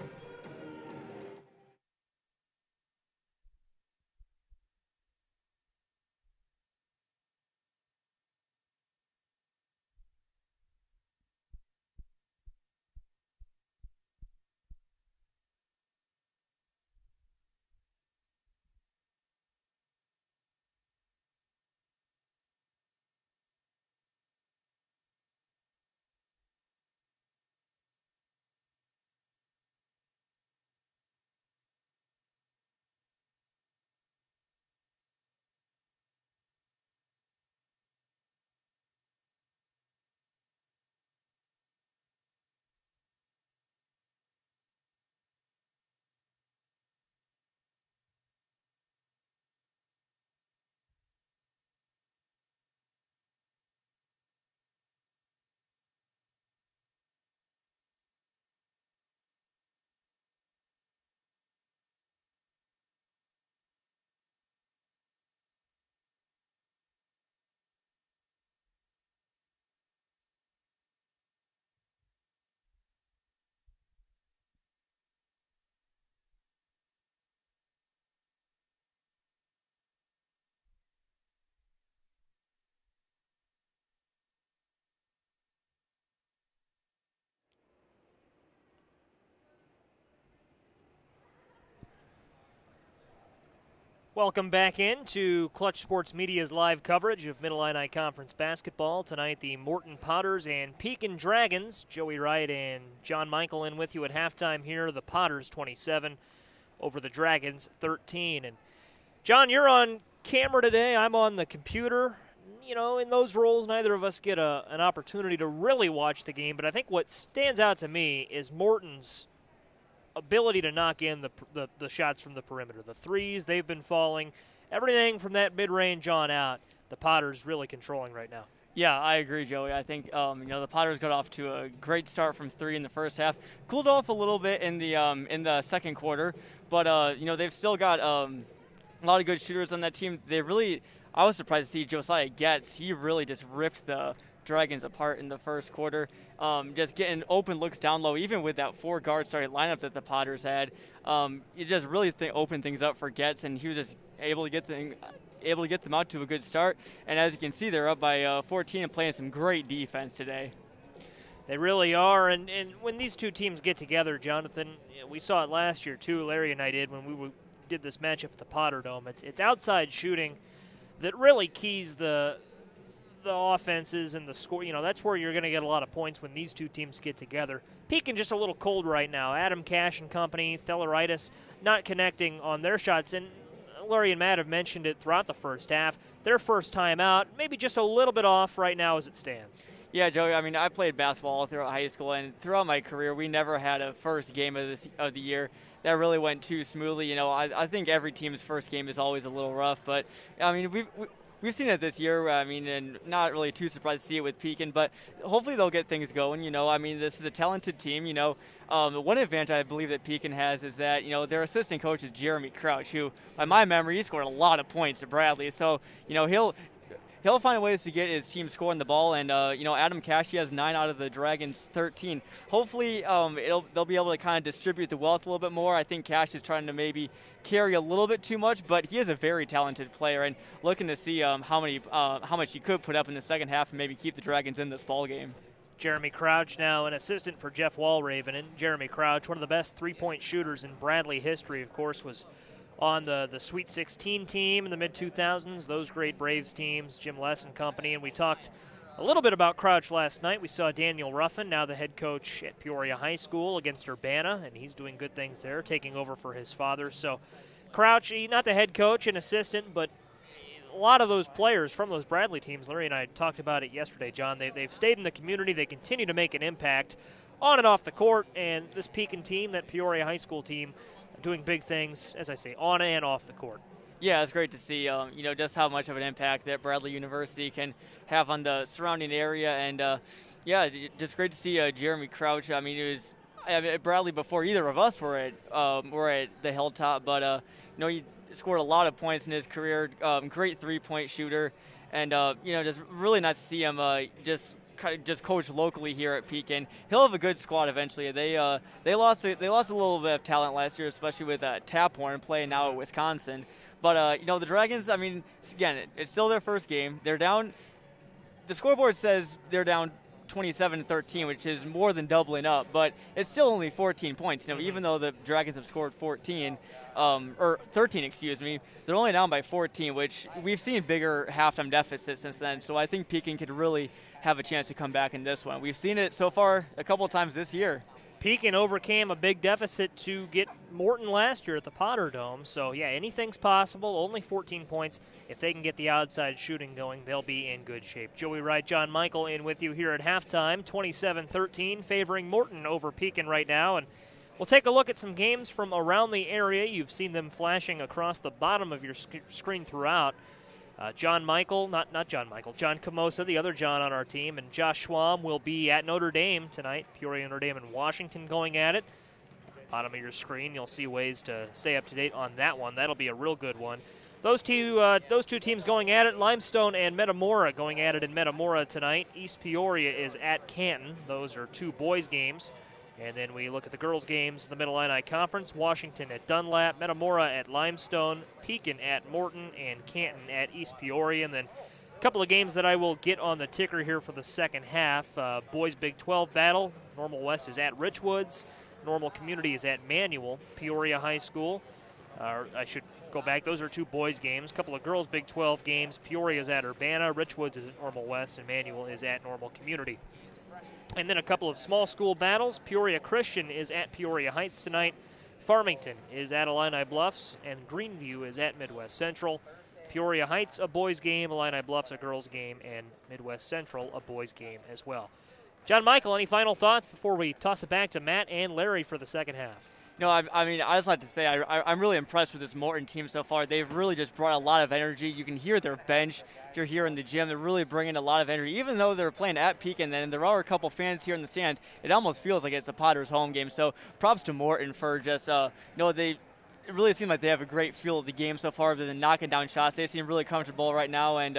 Welcome back in to Clutch Sports Media's live coverage of Mid-Illini Conference basketball. Tonight, the Morton Potters and Pekin Dragons. Joey Wright and John Michael in with you at halftime here. The Potters 27 over the Dragons 13. And John, you're on camera today. I'm on the computer. You know, in those roles, neither of us get an opportunity to really watch the game. But I think what stands out to me is Morton's ability to knock in the shots from the perimeter. The threes, they've been falling. Everything from that mid-range on out, the Potters really controlling right now. Yeah, I agree, Joey. I think the Potters got off to a great start from three in the first half. Cooled off a little bit in the second quarter, but they've still got a lot of good shooters on that team. I was surprised to see Josiah Getz. He really just ripped the Dragons apart in the first quarter, just getting open looks down low, even with that four-guard starting lineup that the Potters had. It just really opened things up for Getz, and he was just able to get them out to a good start. And as you can see, they're up by 14 and playing some great defense today. They really are, and when these two teams get together, Jonathan, we saw it last year too, Larry and I did, when we did this matchup at the Potter Dome. It's outside shooting that really keys the offenses and the score. That's where you're going to get a lot of points when these two teams get together. Pekin just a little cold right now. Adam Cash and company, Theleritis, not connecting on their shots. And Larry and Matt have mentioned it throughout the first half. Their first time out, maybe just a little bit off right now as it stands. Yeah, Joey, I played basketball all throughout high school, and throughout my career, we never had a first game of the year that really went too smoothly. I think every team's first game is always a little rough, but, we've seen it this year, and not really too surprised to see it with Pekin, but hopefully they'll get things going. This is a talented team. One advantage I believe that Pekin has is that, their assistant coach is Jeremy Crouch, who, by my memory, he scored a lot of points at Bradley. So, he'll find ways to get his team scoring the ball, and Adam Cash, he has 9 out of the Dragons' 13. Hopefully, they'll be able to kind of distribute the wealth a little bit more. I think Cash is trying to maybe carry a little bit too much, but he is a very talented player, and looking to see how much he could put up in the second half and maybe keep the Dragons in this ball game. Jeremy Crouch now an assistant for Jeff Walraven, and Jeremy Crouch, one of the best three-point shooters in Bradley history, of course, was on the Sweet 16 team in the mid-2000s, those great Braves teams, Jim Les and company. And we talked a little bit about Crouch last night. We saw Daniel Ruffin, now the head coach at Peoria High School, against Urbana, and he's doing good things there, taking over for his father. So Crouch, not the head coach and assistant, but a lot of those players from those Bradley teams, Larry and I talked about it yesterday, John, they've stayed in the community. They continue to make an impact on and off the court, and this Pekin team, that Peoria High School team, doing big things, as I say, on and off the court. Yeah, it's great to see, just how much of an impact that Bradley University can have on the surrounding area. And, just great to see Jeremy Crouch. It was Bradley before either of us were at the Hilltop, but, he scored a lot of points in his career, great three-point shooter. and just really nice to see him just coach locally here at Pekin. He'll have a good squad eventually. They lost a little bit of talent last year, especially with Taphorn playing now at Wisconsin. But the Dragons, I mean, again, it's still their first game. They're down. The scoreboard says they're down 27-13, which is more than doubling up, but it's still only 14 points. Even though the Dragons have scored 13, excuse me, they're only down by 14, which we've seen bigger halftime deficits since then. So I think Pekin could really have a chance to come back in this one. We've seen it so far a couple of times this year. Pekin overcame a big deficit to get Morton last year at the Potter Dome. So, yeah, anything's possible. Only 14 points. If they can get the outside shooting going, they'll be in good shape. Joey Wright, John Michael in with you here at halftime. 27-13 favoring Morton over Pekin right now. And we'll take a look at some games from around the area. You've seen them flashing across the bottom of your screen throughout. John Camosa, the other John on our team, and Josh Schwam will be at Notre Dame tonight. Peoria, Notre Dame, and Washington going at it. Bottom of your screen, you'll see ways to stay up to date on that one. That'll be a real good one. Those two teams going at it, Limestone and Metamora going at it in Metamora tonight. East Peoria is at Canton. Those are two boys' games. And then we look at the girls' games, the Mid-Illini Conference, Washington at Dunlap, Metamora at Limestone, Pekin at Morton, and Canton at East Peoria. And then a couple of games that I will get on the ticker here for the second half. Boys Big 12 battle, Normal West is at Richwoods, Normal Community is at Manual, Peoria High School. I should go back, those are two boys' games. A couple of girls Big 12 games, Peoria is at Urbana, Richwoods is at Normal West, and Manual is at Normal Community. And then a couple of small school battles. Peoria Christian is at Peoria Heights tonight. Farmington is at Illini Bluffs, and Greenview is at Midwest Central. Peoria Heights, a boys' game. Illini Bluffs, a girls' game. And Midwest Central, a boys' game as well. John Michael, any final thoughts before we toss it back to Matt and Larry for the second half? No, I mean, I just like to say I'm really impressed with this Morton team so far. They've really just brought a lot of energy. You can hear their bench. If you're here in the gym, they're really bringing a lot of energy. Even though they're playing at Pekin, and there are a couple fans here in the stands, it almost feels like it's a Potters home game. So props to Morton for just, it really seems like they have a great feel of the game so far. Other than knocking down shots, they seem really comfortable right now. And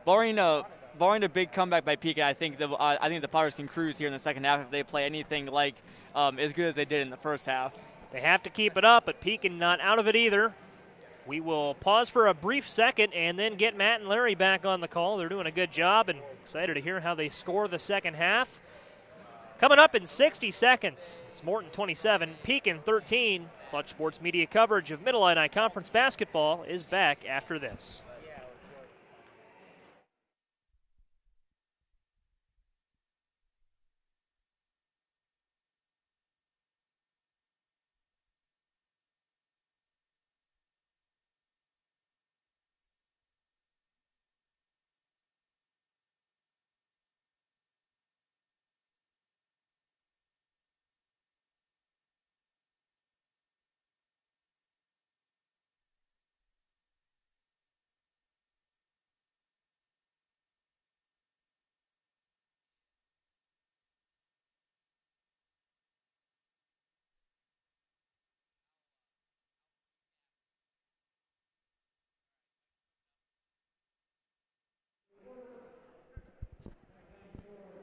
barring a big comeback by Pekin, I think the Potters can cruise here in the second half if they play anything like as good as they did in the first half. They have to keep it up, but Pekin not out of it either. We will pause for a brief second and then get Matt and Larry back on the call. They're doing a good job, and excited to hear how they score the second half. Coming up in 60 seconds, it's Morton 27, Pekin 13. Clutch Sports Media coverage of Mid-Illini Conference basketball is back after this.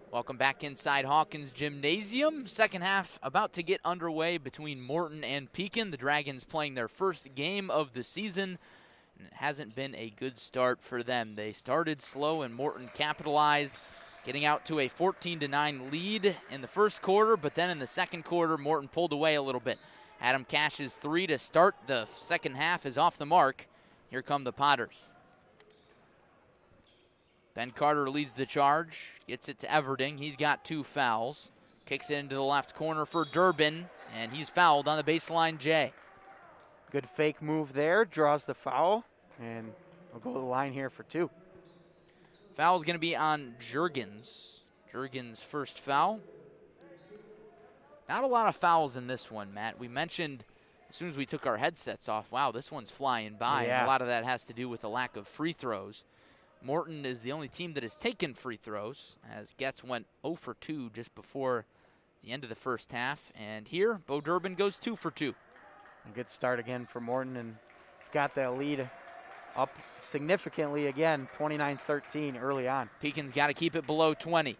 Welcome back inside Hawkins Gymnasium. Second half about to get underway between Morton and Pekin. The Dragons playing their first game of the season, and it hasn't been a good start for them. They started slow and Morton capitalized, getting out to a 14-9 lead in the first quarter, but then in the second quarter, Morton pulled away a little bit. Adam Cash's three to start the second half is off the mark. Here come the Potters. Ben Carter leads the charge, gets it to Everding. He's got 2 fouls. Kicks it into the left corner for Durbin, and he's fouled on the baseline, Jay. Good fake move there, draws the foul, and we'll go to the line here for 2. Foul's going to be on Juergens. Juergens' first foul. Not a lot of fouls in this one, Matt. We mentioned as soon as we took our headsets off, wow, this one's flying by. Yeah. And a lot of that has to do with the lack of free throws. Morton is the only team that has taken free throws, as Getz went 0 for 2 just before the end of the first half. And here, Bo Durbin goes 2 for 2. A good start again for Morton, and got that lead up significantly again, 29-13 early on. Pekin's got to keep it below 20.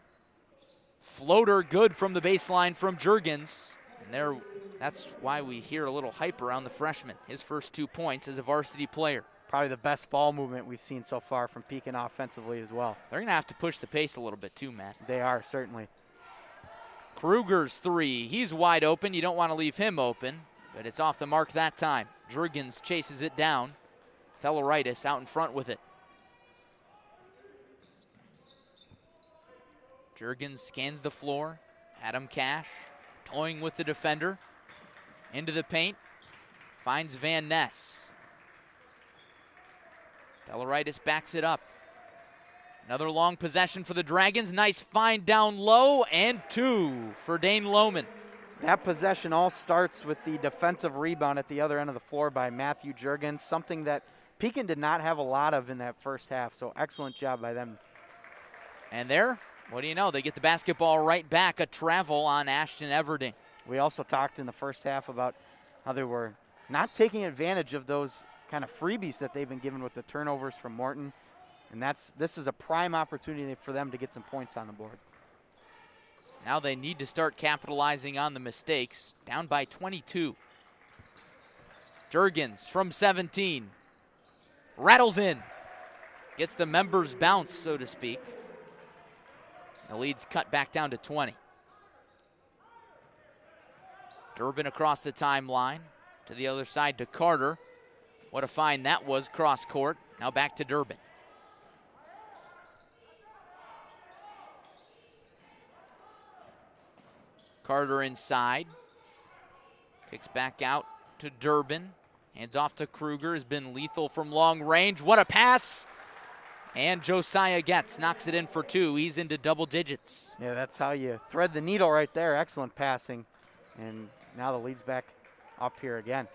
Floater good from the baseline from Juergens. And that's why we hear a little hype around the freshman. His first 2 points as a varsity player. Probably the best ball movement we've seen so far from Pekin offensively as well. They're going to have to push the pace a little bit too, Matt. They are, certainly. Kruger's three. He's wide open. You don't want to leave him open, but it's off the mark that time. Juergens chases it down. Theleritis out in front with it. Juergens scans the floor. Adam Cash toying with the defender. Into the paint. Finds Van Ness. Theleritis backs it up. Another long possession for the Dragons. Nice find down low, and 2 for Dane Lohman. That possession all starts with the defensive rebound at the other end of the floor by Matthew Juergens, something that Pekin did not have a lot of in that first half, so excellent job by them. And there, what do you know, they get the basketball right back, a travel on Ashton Everding. We also talked in the first half about how they were not taking advantage of those kind of freebies that they've been given with the turnovers from Morton. And this is a prime opportunity for them to get some points on the board. Now they need to start capitalizing on the mistakes. Down by 22. Juergens from 17. Rattles in. Gets the members bounce, so to speak. The lead's cut back down to 20. Durbin across the timeline. To the other side to Carter. What a find that was cross court. Now back to Durbin. Carter inside. Kicks back out to Durbin. Hands off to Kruger. Has been lethal from long range. What a pass. And Josiah knocks it in for 2. He's into double digits. Yeah, that's how you thread the needle right there. Excellent passing. And now the lead's back up here again.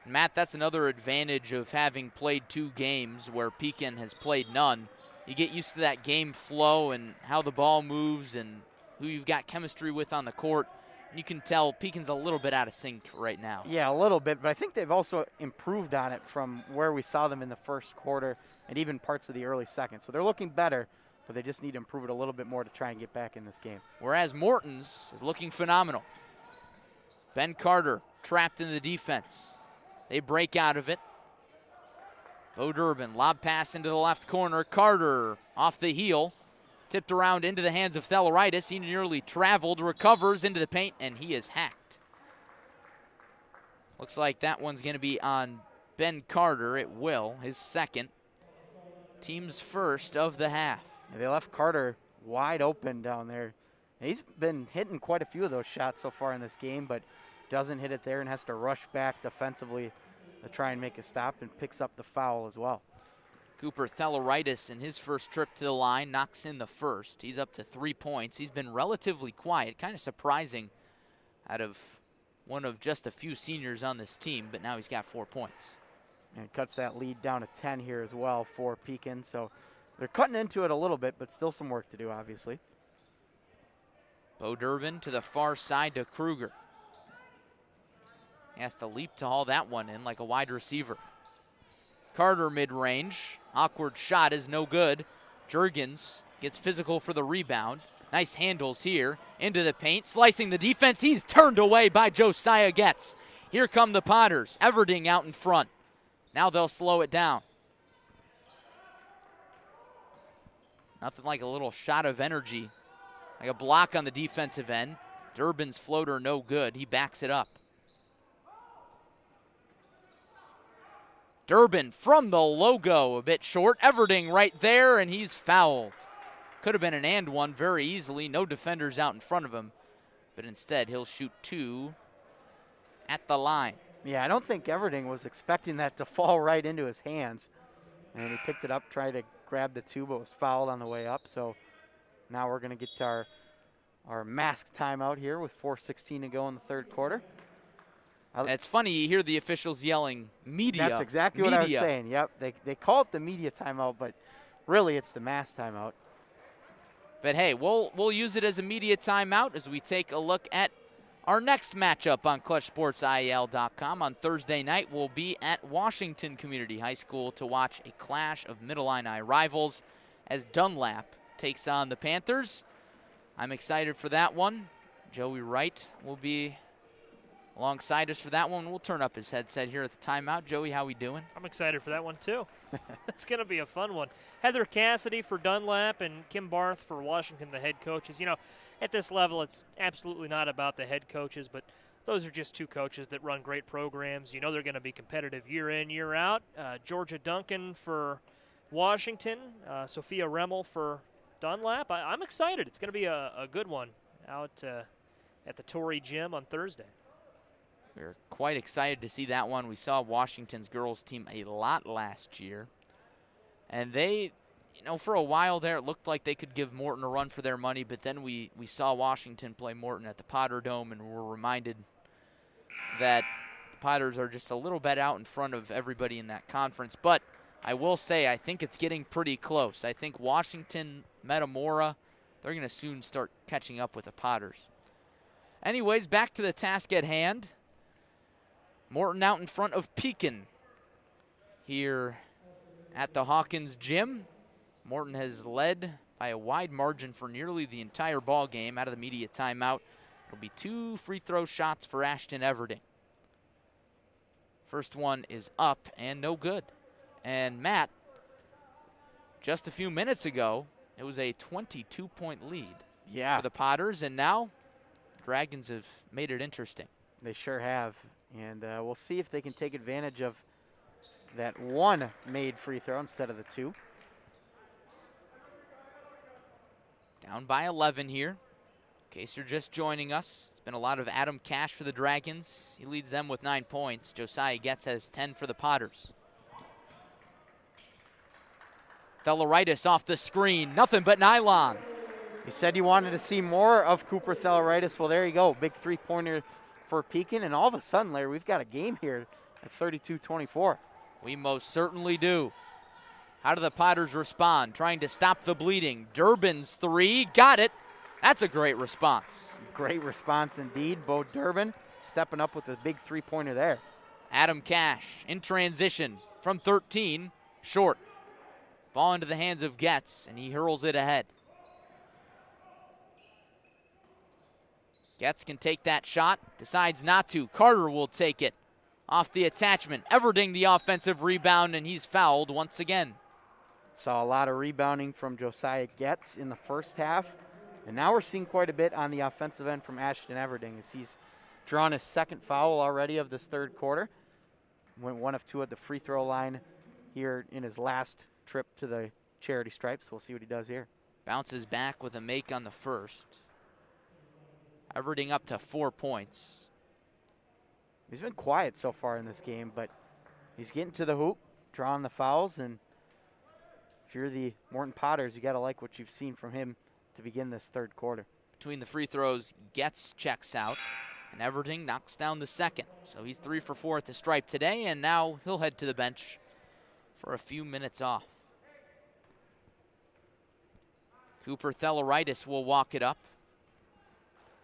Matt, that's another advantage of having played 2 games where Pekin has played none. You get used to that game flow and how the ball moves and who you've got chemistry with on the court. You can tell Pekin's a little bit out of sync right now. Yeah, a little bit, but I think they've also improved on it from where we saw them in the first quarter and even parts of the early second. So they're looking better, but they just need to improve it a little bit more to try and get back in this game. Whereas Morton's is looking phenomenal. Ben Carter trapped in the defense. They break out of it. Bo Durbin, lob pass into the left corner. Carter off the heel. Tipped around into the hands of Theleritis. He nearly traveled, recovers into the paint, and he is hacked. Looks like that one's going to be on Ben Carter. It will, his second. Team's first of the half. Yeah, they left Carter wide open down there. He's been hitting quite a few of those shots so far in this game, but doesn't hit it there and has to rush back defensively to try and make a stop, and picks up the foul as well. Cooper Theleritis in his first trip to the line knocks in the first. He's up to 3 points. He's been relatively quiet, kind of surprising out of one of just a few seniors on this team, but now he's got 4 points. And cuts that lead down to 10 here as well for Pekin. So they're cutting into it a little bit, but still some work to do, obviously. Bo Durbin to the far side to Kruger. He has to leap to haul that one in like a wide receiver. Carter mid-range. Awkward shot is no good. Juergens gets physical for the rebound. Nice handles here. Into the paint. Slicing the defense. He's turned away by Josiah Getz. Here come the Potters. Everding out in front. Now they'll slow it down. Nothing like a little shot of energy. Like a block on the defensive end. Durbin's floater no good. He backs it up. Durbin from the logo, a bit short. Everding right there, and he's fouled. Could have been an and one very easily. No defenders out in front of him. But instead, he'll shoot 2 at the line. Yeah, I don't think Everding was expecting that to fall right into his hands. And he picked it up, tried to grab the 2, but was fouled on the way up. So now we're going to get to our mask timeout here with 4:16 to go in the third quarter. And it's funny, you hear the officials yelling, media. That's exactly what I was saying. Yep, they call it the media timeout, but really it's the mass timeout. But hey, we'll use it as a media timeout as we take a look at Our next matchup on ClutchSportsIEL.com on Thursday night will be at Washington Community High School to watch a clash of Mid-Illini rivals as Dunlap takes on the Panthers. I'm excited for that one. Joey Wright will be alongside us for that one. We'll turn up his headset here at the timeout. Joey, how we doing? I'm excited for that one, too. It's going to be a fun one. Heather Cassidy for Dunlap and Kim Barth for Washington, the head coaches. You know, at this level, it's absolutely not about the head coaches, but those are just two coaches that run great programs. You know they're going to be competitive year in, year out. Georgia Duncan for Washington, Sophia Remmel for Dunlap. I'm excited. It's going to be a good one out at the Torrey Gym on Thursday. We're quite excited to see that one. We saw Washington's girls team a lot last year. And they, you know, for a while there, it looked like they could give Morton a run for their money, but then we saw Washington play Morton at the Potter Dome, and we're reminded that the Potters are just a little bit out in front of everybody in that conference. But I will say, I think it's getting pretty close. I think Washington, Metamora, they're going to soon start catching up with the Potters. Anyways, back to the task at hand. Morton out in front of Pekin here at the Hawkins Gym. Morton has led by a wide margin for nearly the entire ball game. Out of the media timeout, it'll be 2 free throw shots for Ashton Everding. First one is up and no good. And Matt, just a few minutes ago, it was a 22-point lead for the Potters, and now Dragons have made it interesting. They sure have. And we'll see if they can take advantage of that one made free throw instead of the 2. Down by 11 here. In case you're just joining us, it's been a lot of Adam Cash for the Dragons. He leads them with 9 points. Josiah Getz has 10 for the Potters. Theleritis off the screen. Nothing but nylon. You said you wanted to see more of Cooper Theleritis. Well, there you go. Big three-pointer for Pekin, and all of a sudden, Larry, we've got a game here at 32-24. We most certainly do. How do the Potters respond? Trying to stop the bleeding. Durbin's 3, got it. That's a great response. Great response indeed. Bo Durbin stepping up with a big three-pointer there. Adam Cash in transition from 13, short. Ball into the hands of Getz, and he hurls it ahead. Getz can take that shot, decides not to. Carter will take it off the attachment. Everding the offensive rebound, and he's fouled once again. Saw a lot of rebounding from Josiah Getz in the first half, and now we're seeing quite a bit on the offensive end from Ashton Everding as he's drawn his second foul already of this third quarter. Went 1 of 2 at the free throw line here in his last trip to the charity stripes. We'll see what he does here. Bounces back with a make on the first. Everding up to 4 points. He's been quiet so far in this game, but he's getting to the hoop, drawing the fouls, and if you're the Morton Potters, you got to like what you've seen from him to begin this third quarter. Between the free throws, Getz checks out, and Everding knocks down the second. So he's 3 for 4 at the stripe today, and now he'll head to the bench for a few minutes off. Cooper Theleritis will walk it up.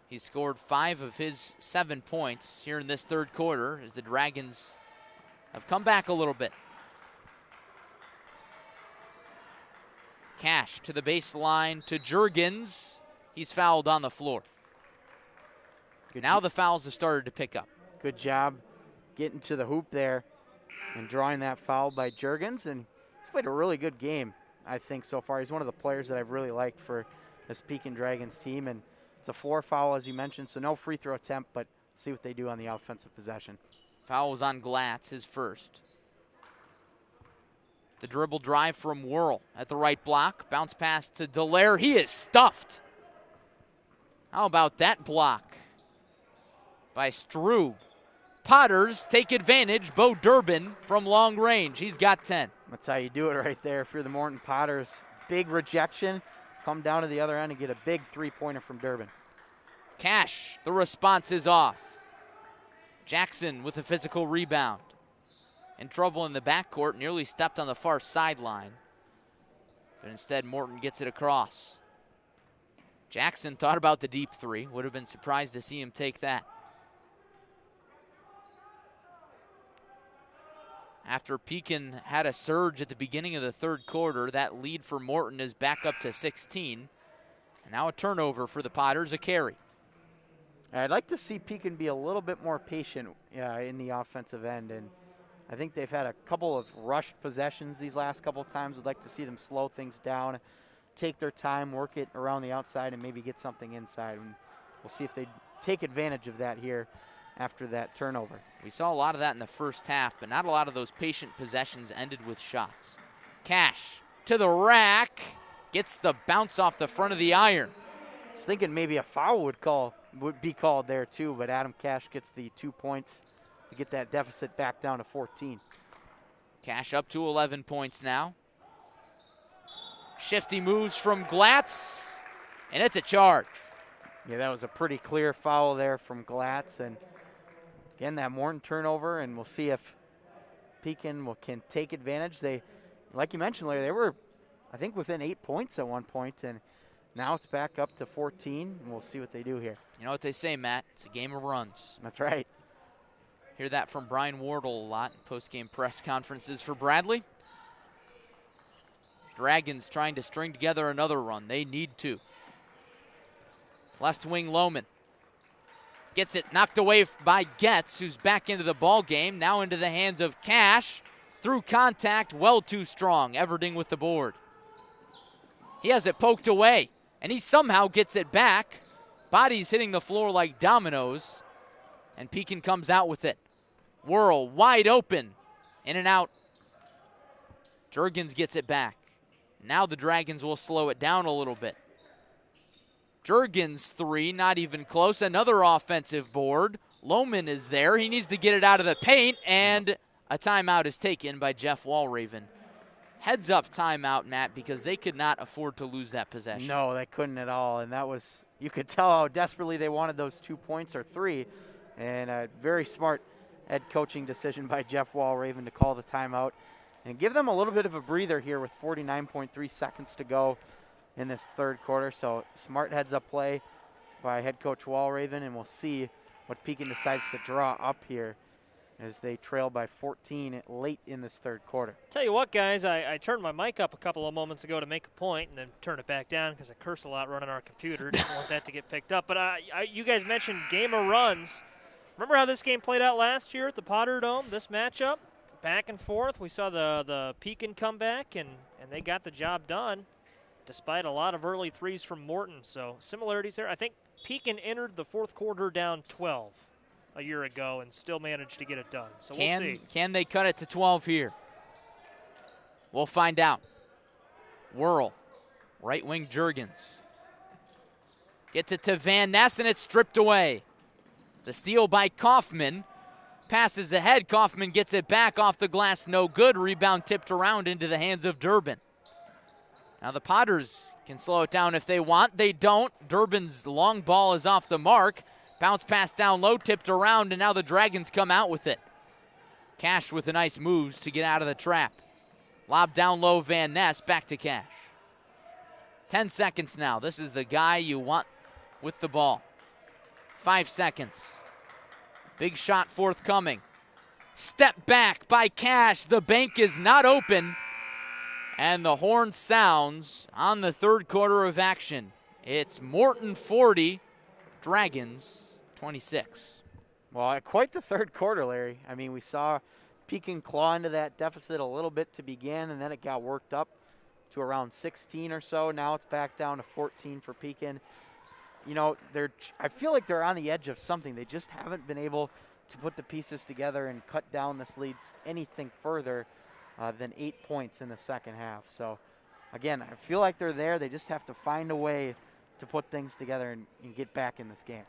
He scored 5 of his 7 points here in this third quarter as the Dragons have come back a little bit. Cash to the baseline to Juergens. He's fouled on the floor. Now the fouls have started to pick up. Good job getting to the hoop there and drawing that foul by Juergens, and he's played a really good game, I think, so far. He's one of the players that I've really liked for this Pekin Dragons team, and it's a floor foul, as you mentioned, so no free throw attempt, but see what they do on the offensive possession. Foul was on Glatz, his first. The dribble drive from Whirl at the right block. Bounce pass to Dallaire. He is stuffed. How about that block by Strube? Potters take advantage. Bo Durbin from long range. He's got 10. That's how you do it right there if you're the Morton Potters. Big rejection. Come down to the other end and get a big three-pointer from Durbin. Cash, the response is off. Jackson with a physical rebound. In trouble in the backcourt, nearly stepped on the far sideline. But instead, Morton gets it across. Jackson thought about the deep three. Would have been surprised to see him take that. After Pekin had a surge at the beginning of the third quarter, that lead for Morton is back up to 16. And now a turnover for the Potters, a carry. I'd like to see Pekin be a little bit more patient in the offensive end. And I think they've had a couple of rushed possessions these last couple of times. I'd like to see them slow things down, take their time, work it around the outside, and maybe get something inside. And we'll see if they take advantage of that here after that turnover. We saw a lot of that in the first half, but not a lot of those patient possessions ended with shots. Cash to the rack, gets the bounce off the front of the iron. I was thinking maybe a foul would be called there too, but Adam Cash gets the 2 points to get that deficit back down to 14. Cash up to 11 points now. Shifty moves from Glatz, and it's a charge. Yeah, that was a pretty clear foul there from Glatz. And again, that Morton turnover, and we'll see if Pekin can take advantage. They, like you mentioned, Larry, they were, I think, within 8 points at one point, and now it's back up to 14, and we'll see what they do here. You know what they say, Matt? It's a game of runs. That's right. Hear that from Brian Wardle a lot in post-game press conferences for Bradley. Dragons trying to string together another run. They need to. Left wing Lohman gets it knocked away by Getz, who's back into the ball game. Now into the hands of Cash. Through contact, well too strong. Everding with the board. He has it poked away, and he somehow gets it back. Bodies hitting the floor like dominoes, and Pekin comes out with it. Whirl, wide open, in and out. Jurgens gets it back. Now the Dragons will slow it down a little bit. Jurgens three, not even close. Another offensive board. Lohman is there. He needs to get it out of the paint, and a timeout is taken by Jeff Walraven. Heads up timeout, Matt, because they could not afford to lose that possession. No, they couldn't at all, and that was, you could tell how desperately they wanted those 2 points or three, and a very smart head coaching decision by Jeff Walraven to call the timeout and give them a little bit of a breather here with 49.3 seconds to go in this third quarter. So smart heads up play by head coach Walraven, and we'll see what Pekin decides to draw up here as they trail by 14 late in this third quarter. Tell you what, guys, I turned my mic up a couple of moments ago to make a point and then turn it back down because I curse a lot running our computer. Didn't want that to get picked up. But you guys mentioned game of runs. Remember how this game played out last year at the Potter Dome, this matchup? Back and forth. We saw the Pekin come back, and they got the job done despite a lot of early threes from Morton. So similarities there. I think Pekin entered the fourth quarter down 12 a year ago and still managed to get it done. So we'll see. Can they cut it to 12 here? We'll find out. Whirl, right wing Jurgens. Gets it to Van Ness, and it's stripped away. The steal by Kaufman. Passes ahead. Kaufman gets it back off the glass. No good. Rebound tipped around into the hands of Durbin. Now the Potters can slow it down if they want. They don't. Durbin's long ball is off the mark. Bounce pass down low, tipped around, and now the Dragons come out with it. Cash with the nice moves to get out of the trap. Lob down low, Van Ness, back to Cash. 10 seconds now. This is the guy you want with the ball. 5 seconds. Big shot forthcoming. Step back by Cash. The bank is not open. And the horn sounds on the third quarter of action. It's Morton 40, Dragons 26. Well, quite the third quarter, Larry. I mean, we saw Pekin claw into that deficit a little bit to begin, and then it got worked up to around 16 or so. Now it's back down to 14 for Pekin. You know, I feel like they're on the edge of something. They just haven't been able to put the pieces together and cut down this lead anything further than 8 points in the second half. So, again, I feel like they're there. They just have to find a way to put things together and get back in this game.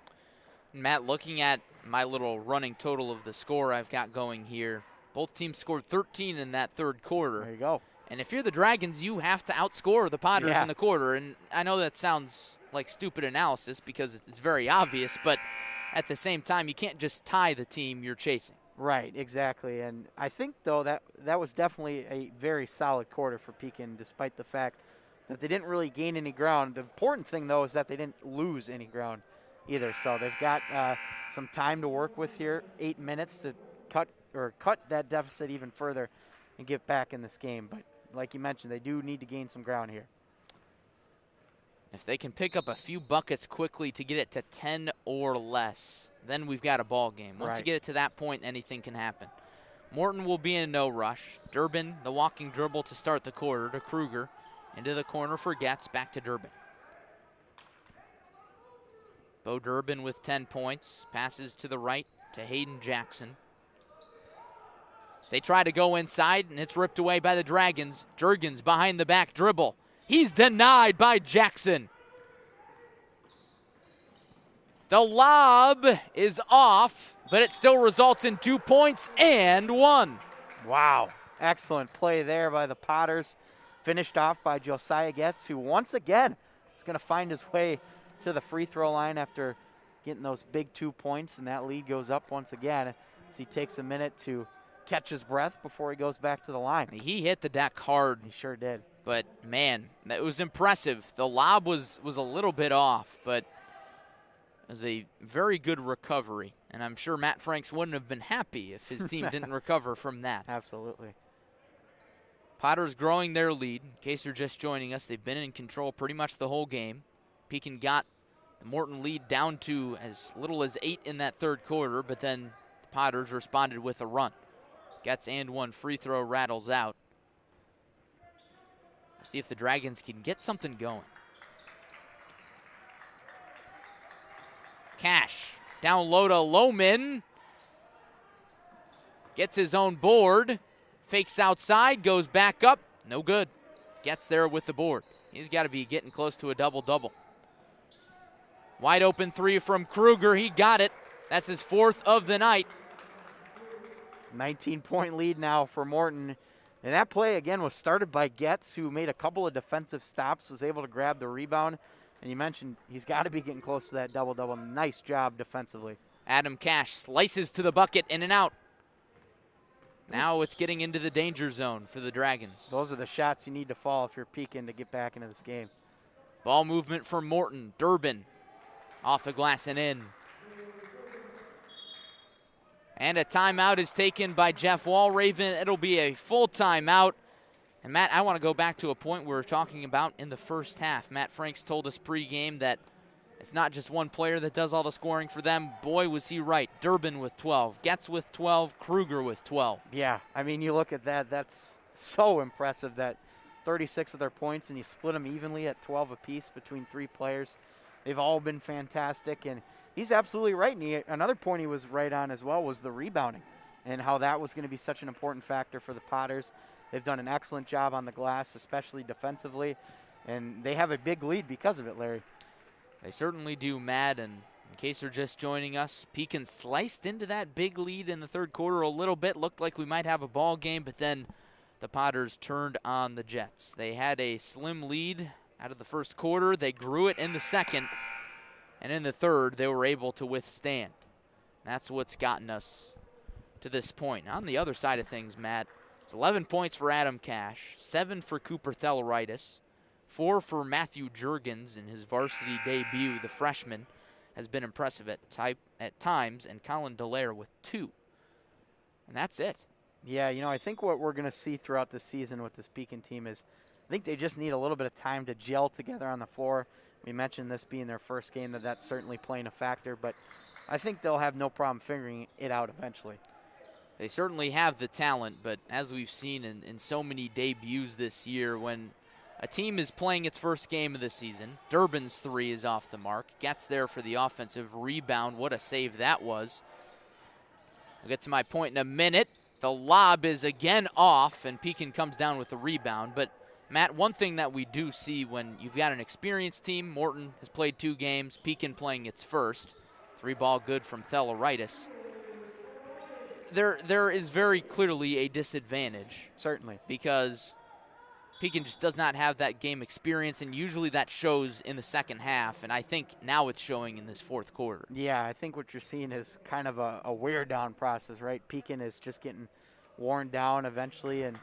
Matt, looking at my little running total of the score I've got going here, both teams scored 13 in that third quarter. There you go. And if you're the Dragons, you have to outscore the Potters in the quarter. And I know that sounds like stupid analysis because it's very obvious, but at the same time, you can't just tie the team you're chasing. Right, exactly. And I think, though, that was definitely a very solid quarter for Pekin, despite the fact that they didn't really gain any ground. The important thing, though, is that they didn't lose any ground either. So they've got some time to work with here, 8 minutes to cut that deficit even further and get back in this game. But like you mentioned, they do need to gain some ground here. If they can pick up a few buckets quickly to get it to 10 or less, then we've got a ball game. Once you get it to that point, anything can happen. Morton will be in no rush. Durbin, the walking dribble to start the quarter to Kruger. Into the corner for Getz, back to Durbin. Bo Durbin with 10 points. Passes to the right to Hayden Jackson. They try to go inside, and it's ripped away by the Dragons. Jurgens behind the back dribble. He's denied by Jackson. The lob is off, but it still results in 2 points and 1. Wow. Excellent play there by the Potters. Finished off by Josiah Getz, who once again is going to find his way to the free throw line after getting those big 2 points, and that lead goes up once again as he takes a minute to catch his breath before he goes back to the line. He hit the deck hard. He sure did. But, man, it was impressive. The lob was a little bit off, but it was a very good recovery. And I'm sure Matt Franks wouldn't have been happy if his team didn't recover from that. Absolutely. Potters growing their lead. In case you're just joining us, they've been in control pretty much the whole game. Pekin got the Morton lead down to as little as 8 in that third quarter, but then the Potters responded with a run. Gets and one free throw rattles out. We'll see if the Dragons can get something going. Cash down low to Lohman. Gets his own board. Fakes outside, goes back up. No good. Gets there with the board. He's got to be getting close to a double-double. Wide open three from Kruger. He got it. That's his 4th of the night. 19-point lead now for Morton. And that play, again, was started by Getz, who made a couple of defensive stops, was able to grab the rebound. And you mentioned he's got to be getting close to that double-double. Nice job defensively. Adam Cash slices to the bucket, in and out. Now it's getting into the danger zone for the Dragons. Those are the shots you need to fall if you're Pekin to get back into this game. Ball movement for Morton. Durbin off the glass and in. And a timeout is taken by Jeff Walraven. It'll be a full timeout. And Matt, I want to go back to a point we were talking about in the first half. Matt Franks told us pregame that it's not just one player that does all the scoring for them. Boy, was he right. Durbin with 12, Getz with 12, Kruger with 12. Yeah, I mean, you look at that. That's so impressive that 36 of their points, and you split them evenly at 12 apiece between 3 players. They've all been fantastic, and he's absolutely right. And another point he was right on as well was the rebounding and how that was going to be such an important factor for the Potters. They've done an excellent job on the glass, especially defensively, and they have a big lead because of it, Larry. They certainly do, Matt, and in case you're just joining us, Pekin sliced into that big lead in the third quarter a little bit. Looked like we might have a ball game, but then the Potters turned on the Jets. They had a slim lead out of the first quarter. They grew it in the second, and in the third, they were able to withstand. That's what's gotten us to this point. On the other side of things, Matt, it's 11 points for Adam Cash, 7 for Cooper Theleritis, 4 for Matthew Jurgens in his varsity debut. The freshman has been impressive at times, and Colin Dallaire with 2. And that's it. Yeah, you know, I think what we're going to see throughout the season with this Pekin team is I think they just need a little bit of time to gel together on the floor. We mentioned this being their first game, that's certainly playing a factor, but I think they'll have no problem figuring it out eventually. They certainly have the talent, but as we've seen in so many debuts this year, when a team is playing its first game of the season, Durbin's 3 is off the mark. Gets there for the offensive rebound. What a save that was. We'll get to my point in a minute. The lob is again off, and Pekin comes down with the rebound. But, Matt, one thing that we do see when you've got an experienced team, Morton has played 2 games, Pekin playing its first. 3-ball good from Theleritis. There is very clearly a disadvantage. Certainly. Because Pekin just does not have that game experience, and usually that shows in the second half, and I think now it's showing in this fourth quarter. Yeah, I think what you're seeing is kind of a wear-down process, right? Pekin is just getting worn down eventually, and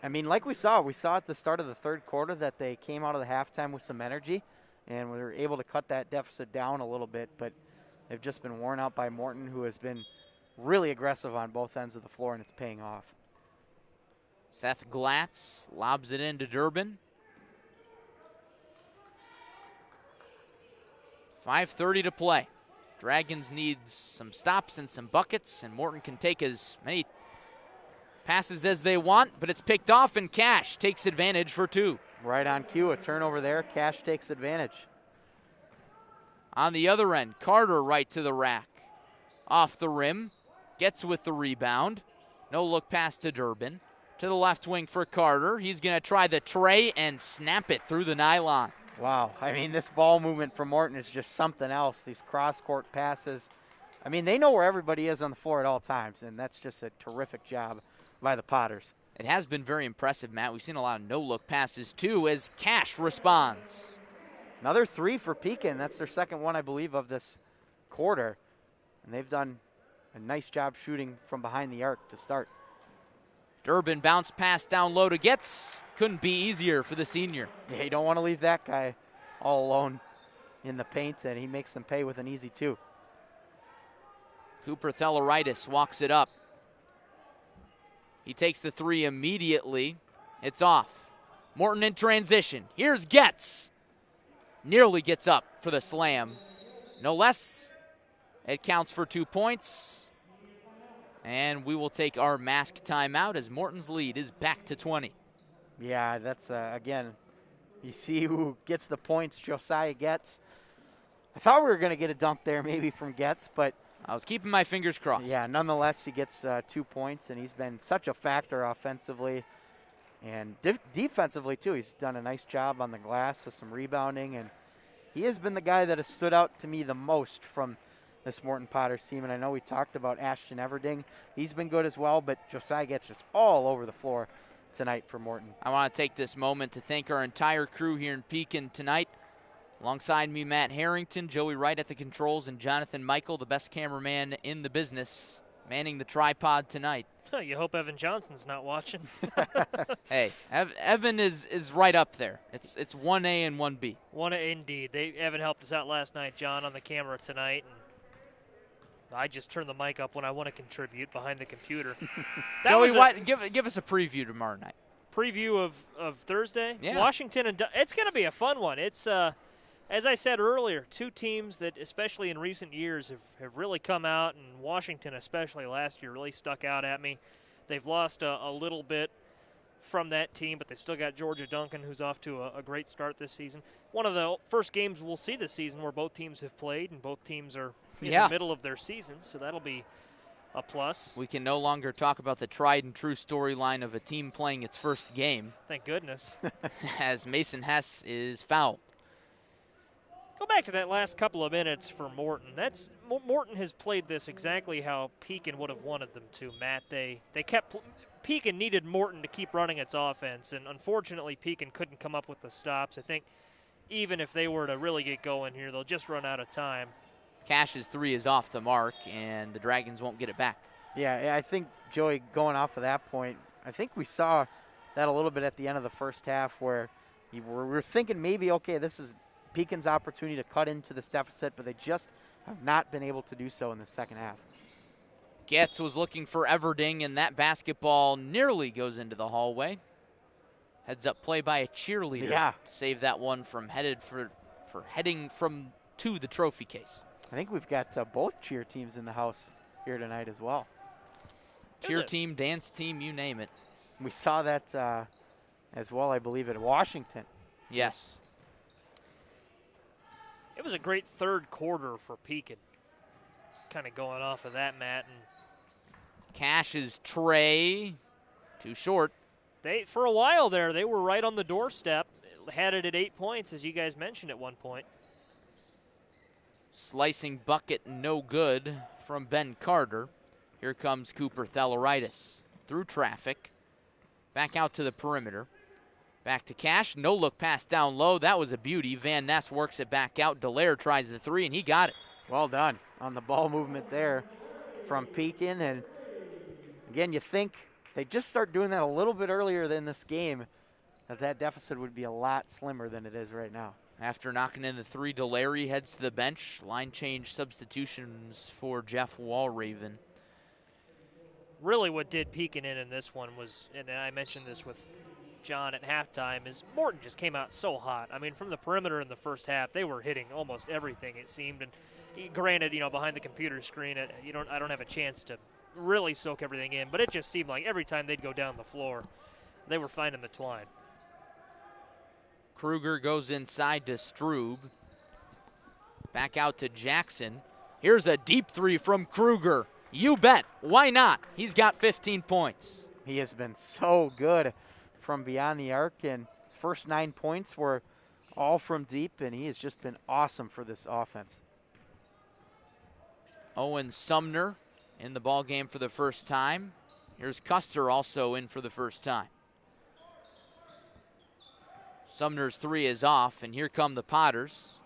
I mean, like we saw at the start of the third quarter that they came out of the halftime with some energy, and we were able to cut that deficit down a little bit, but they've just been worn out by Morton, who has been really aggressive on both ends of the floor, and it's paying off. Seth Glatz lobs it into Durbin. 5:30 to play. Dragons need some stops and some buckets, and Morton can take as many passes as they want, but it's picked off, and Cash takes advantage for 2. Right on cue, a turnover there. Cash takes advantage. On the other end, Carter right to the rack. Off the rim, gets with the rebound. No look pass to Durbin. To the left wing for Carter. He's going to try the tray and snap it through the nylon. Wow, I mean, this ball movement from Morton is just something else. These cross-court passes. I mean, they know where everybody is on the floor at all times, and that's just a terrific job by the Potters. It has been very impressive, Matt. We've seen a lot of no-look passes, too, as Cash responds. Another 3 for Pekin. That's their second one, I believe, of this quarter. And they've done a nice job shooting from behind the arc to start. Durbin bounce pass down low to Getz. Couldn't be easier for the senior. Yeah, you don't want to leave that guy all alone in the paint, and he makes them pay with an easy 2. Cooper Theleritis walks it up. He takes the 3 immediately. It's off. Morton in transition. Here's Getz. Nearly gets up for the slam. No less. It counts for 2 points. And we will take our mask timeout as Morton's lead is back to 20. Yeah, that's, again, you see who gets the points. Josiah Getz. I thought we were going to get a dunk there maybe from Getz, but I was keeping my fingers crossed. Yeah, nonetheless, he gets 2 points, and he's been such a factor offensively and defensively, too. He's done a nice job on the glass with some rebounding, and he has been the guy that has stood out to me the most from this Morton Potters team. And I know we talked about Ashton Everding. He's been good as well, but Josiah gets just all over the floor tonight for Morton. I want to take this moment to thank our entire crew here in Pekin tonight. Alongside me, Matt Harrington, Joey Wright at the controls, and Jonathan Michael, the best cameraman in the business, manning the tripod tonight. You hope Evan Johnson's not watching. Hey, Evan is right up there. It's 1A and 1B. 1A indeed. Evan helped us out last night, John, on the camera tonight. And I just turn the mic up when I want to contribute behind the computer. Joey, give us a preview tomorrow night. Preview of Thursday? Yeah. Washington and it's going to be a fun one. It's as I said earlier, 2 teams that, especially in recent years, have really come out, and Washington especially last year really stuck out at me. They've lost a little bit from that team, but they've still got Georgia Duncan, who's off to a great start this season. One of the first games we'll see this season where both teams have played, and both teams are in the middle of their season, so that'll be a plus. We can no longer talk about the tried and true storyline of a team playing its first game. Thank goodness. As Mason Hess is fouled. Go back to that last couple of minutes for Morton. Morton has played this exactly how Pekin would have wanted them to, Matt. Pekin needed Morton to keep running its offense, and unfortunately Pekin couldn't come up with the stops. I think even if they were to really get going here, they'll just run out of time. Cash's 3 is off the mark, and the Dragons won't get it back. Yeah, I think, Joey, going off of that point, I think we saw that a little bit at the end of the first half where we were thinking maybe, okay, this is Pekin's opportunity to cut into this deficit, but they just have not been able to do so in the second half. Getz was looking for Everding, and that basketball nearly goes into the hallway. Heads up play by a cheerleader. Yeah. To save that one from heading to the trophy case. I think we've got both cheer teams in the house here tonight as well. Cheer team, dance team, you name it. We saw that as well, I believe, at Washington. Yes. It was a great third quarter for Pekin. Kind of going off of that, Matt. And Cash's tray, too short. For a while there, they were right on the doorstep. Had it at 8 points, as you guys mentioned at one point. Slicing bucket, no good from Ben Carter. Here comes Cooper Theleritis through traffic. Back out to the perimeter. Back to Cash. No look pass down low. That was a beauty. Van Ness works it back out. Dallaire tries the 3, and he got it. Well done on the ball movement there from Pekin. And again, you think they just start doing that a little bit earlier than this game, that deficit would be a lot slimmer than it is right now. After knocking in the 3, Theleritis heads to the bench. Line change substitutions for Jeff Walraven. Really what did Pekin in this one was, and I mentioned this with John at halftime, is Morton just came out so hot. I mean, from the perimeter in the first half, they were hitting almost everything, it seemed. And granted, behind the computer screen, I don't have a chance to really soak everything in, but it just seemed like every time they'd go down the floor, they were finding the twine. Kruger goes inside to Strube. Back out to Jackson. Here's a deep 3 from Kruger. You bet. Why not? He's got 15 points. He has been so good from beyond the arc, and his first 9 points were all from deep, and he has just been awesome for this offense. Owen Sumner in the ball game for the first time. Here's Custer also in for the first time. Sumner's 3 is off, and here come the Potters.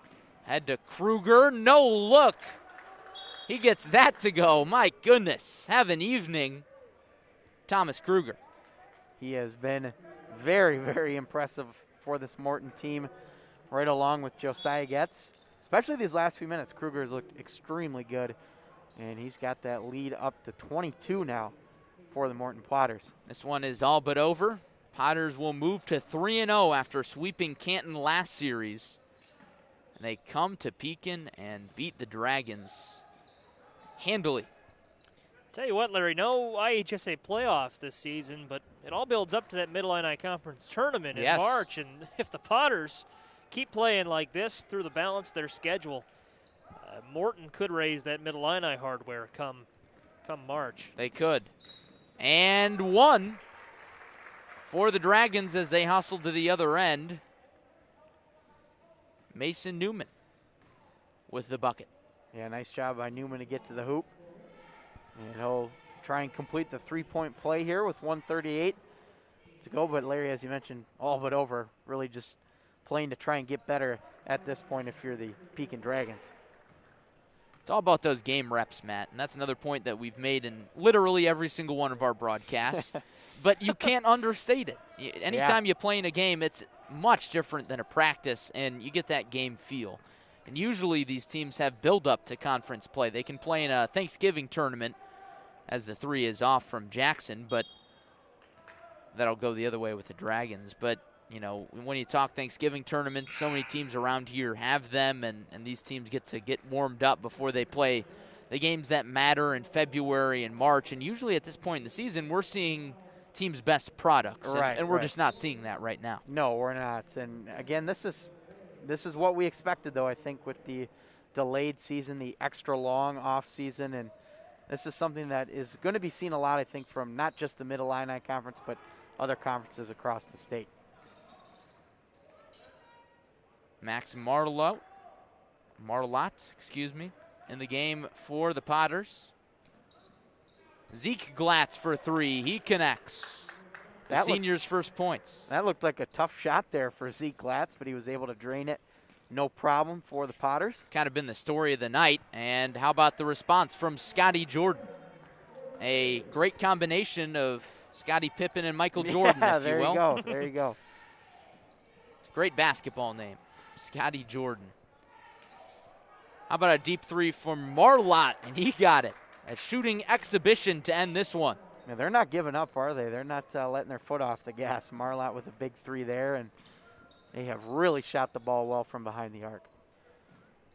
Head to Kruger, no look. He gets that to go. My goodness, have an evening, Thomas Kruger. He has been very, very impressive for this Morton team, right along with Josiah Getz. Especially these last few minutes, Kruger has looked extremely good, and he's got that lead up to 22 now for the Morton Potters. This one is all but over. Potters will move to 3-0 after sweeping Canton last series. And they come to Pekin and beat the Dragons handily. Tell you what, Larry, no IHSA playoffs this season, but it all builds up to that Mid-Illini Conference tournament in March. And if the Potters keep playing like this through the balance of their schedule, Morton could raise that Mid-Illini hardware come March. They could. And 1 for the Dragons as they hustle to the other end. Mason Newman with the bucket. Yeah, nice job by Newman to get to the hoop. And he'll try and complete the 3-point play here with 1:38 to go. But Larry, as you mentioned, all but over. Really just playing to try and get better at this point if you're the Pekin Dragons. It's all about those game reps, Matt, and that's another point that we've made in literally every single one of our broadcasts. But you can't understate it. Anytime you play in a game, it's much different than a practice, and you get that game feel. And usually these teams have build-up to conference play. They can play in a Thanksgiving tournament as the 3 is off from Jackson, but that'll go the other way with the Dragons. But when you talk Thanksgiving tournaments, so many teams around here have them, and these teams get to get warmed up before they play the games that matter in February and March. And usually at this point in the season, we're seeing teams' best products, and we're just not seeing that right now. No, we're not. And again, this is what we expected, though, I think, with the delayed season, the extra long off season, and this is something that is going to be seen a lot, I think, from not just the Mid-Illini Conference, but other conferences across the state. Max Martelot, in the game for the Potters. Zeke Glatz for 3. He connects. The senior's first points. That looked like a tough shot there for Zeke Glatz, but he was able to drain it. No problem for the Potters. Kind of been the story of the night. And how about the response from Scotty Jordan? A great combination of Scottie Pippen and Michael Jordan, if you will. There you go. There you go. It's a great basketball name, Scotty Jordan. How about a deep 3 from Marlott, and he got it. A shooting exhibition to end this one. Yeah, they're not giving up, are they? They're not letting their foot off the gas. Marlott with a big 3 there, and they have really shot the ball well from behind the arc.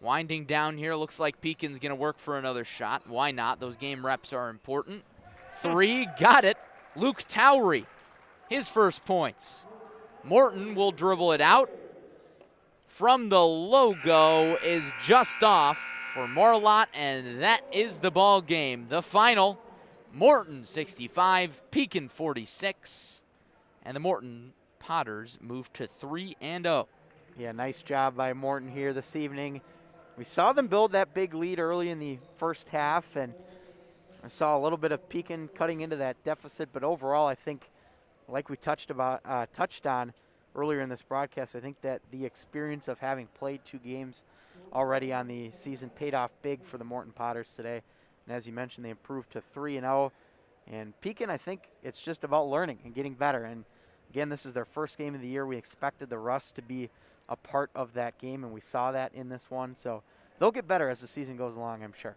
Winding down here, looks like Pekin's going to work for another shot. Why not? Those game reps are important. 3, got it. Luke Towery, his first points. Morton will dribble it out. From the logo is just off for Marlott, and that is the ball game. The final, Morton 65, Pekin 46, and the Morton Potters move to 3-0. Yeah, nice job by Morton here this evening. We saw them build that big lead early in the first half, and I saw a little bit of Pekin cutting into that deficit, but overall I think, like we touched on earlier in this broadcast, I think that the experience of having played 2 games already on the season paid off big for the Morton Potters today. And as you mentioned, they improved to 3-0. And Pekin, I think it's just about learning and getting better. And again, this is their first game of the year. We expected the rust to be a part of that game, and we saw that in this one. So they'll get better as the season goes along, I'm sure.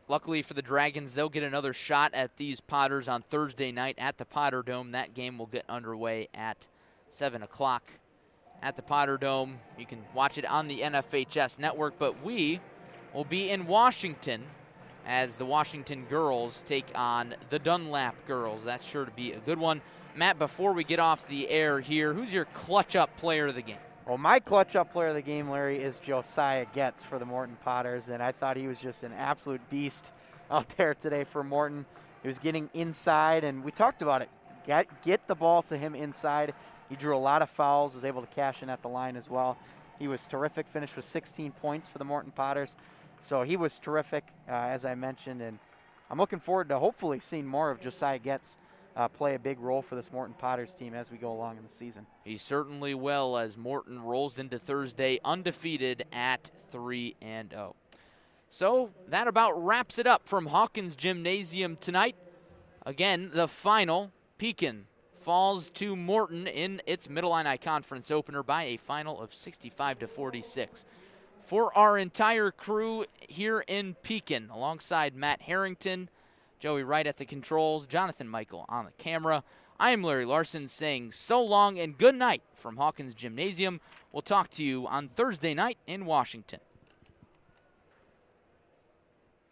Luckily for the Dragons, they'll get another shot at these Potters on Thursday night at the Potter Dome. That game will get underway at 7 o'clock at the Potter Dome. You can watch it on the NFHS network, but we will be in Washington as the Washington girls take on the Dunlap girls. That's sure to be a good one. Matt, before we get off the air here, who's your clutch-up player of the game? Well, my clutch-up player of the game, Larry, is Josiah Getz for the Morton Potters, and I thought he was just an absolute beast out there today for Morton. He was getting inside, and we talked about it. Get the ball to him inside. He drew a lot of fouls, was able to cash in at the line as well. He was terrific, finished with 16 points for the Morton Potters. So he was terrific, as I mentioned, and I'm looking forward to hopefully seeing more of Josiah Getz play a big role for this Morton Potters team as we go along in the season. He certainly will, as Morton rolls into Thursday undefeated at 3-0. So that about wraps it up from Hawkins Gymnasium tonight. Again, the final, Pekin falls to Morton in its Mid-Illini Conference opener by a final of 65-46. For our entire crew here in Pekin, alongside Matt Harrington, Joey Wright at the controls, Jonathan Michael on the camera, I am Larry Larson saying so long and good night from Hawkins Gymnasium. We'll talk to you on Thursday night in Washington.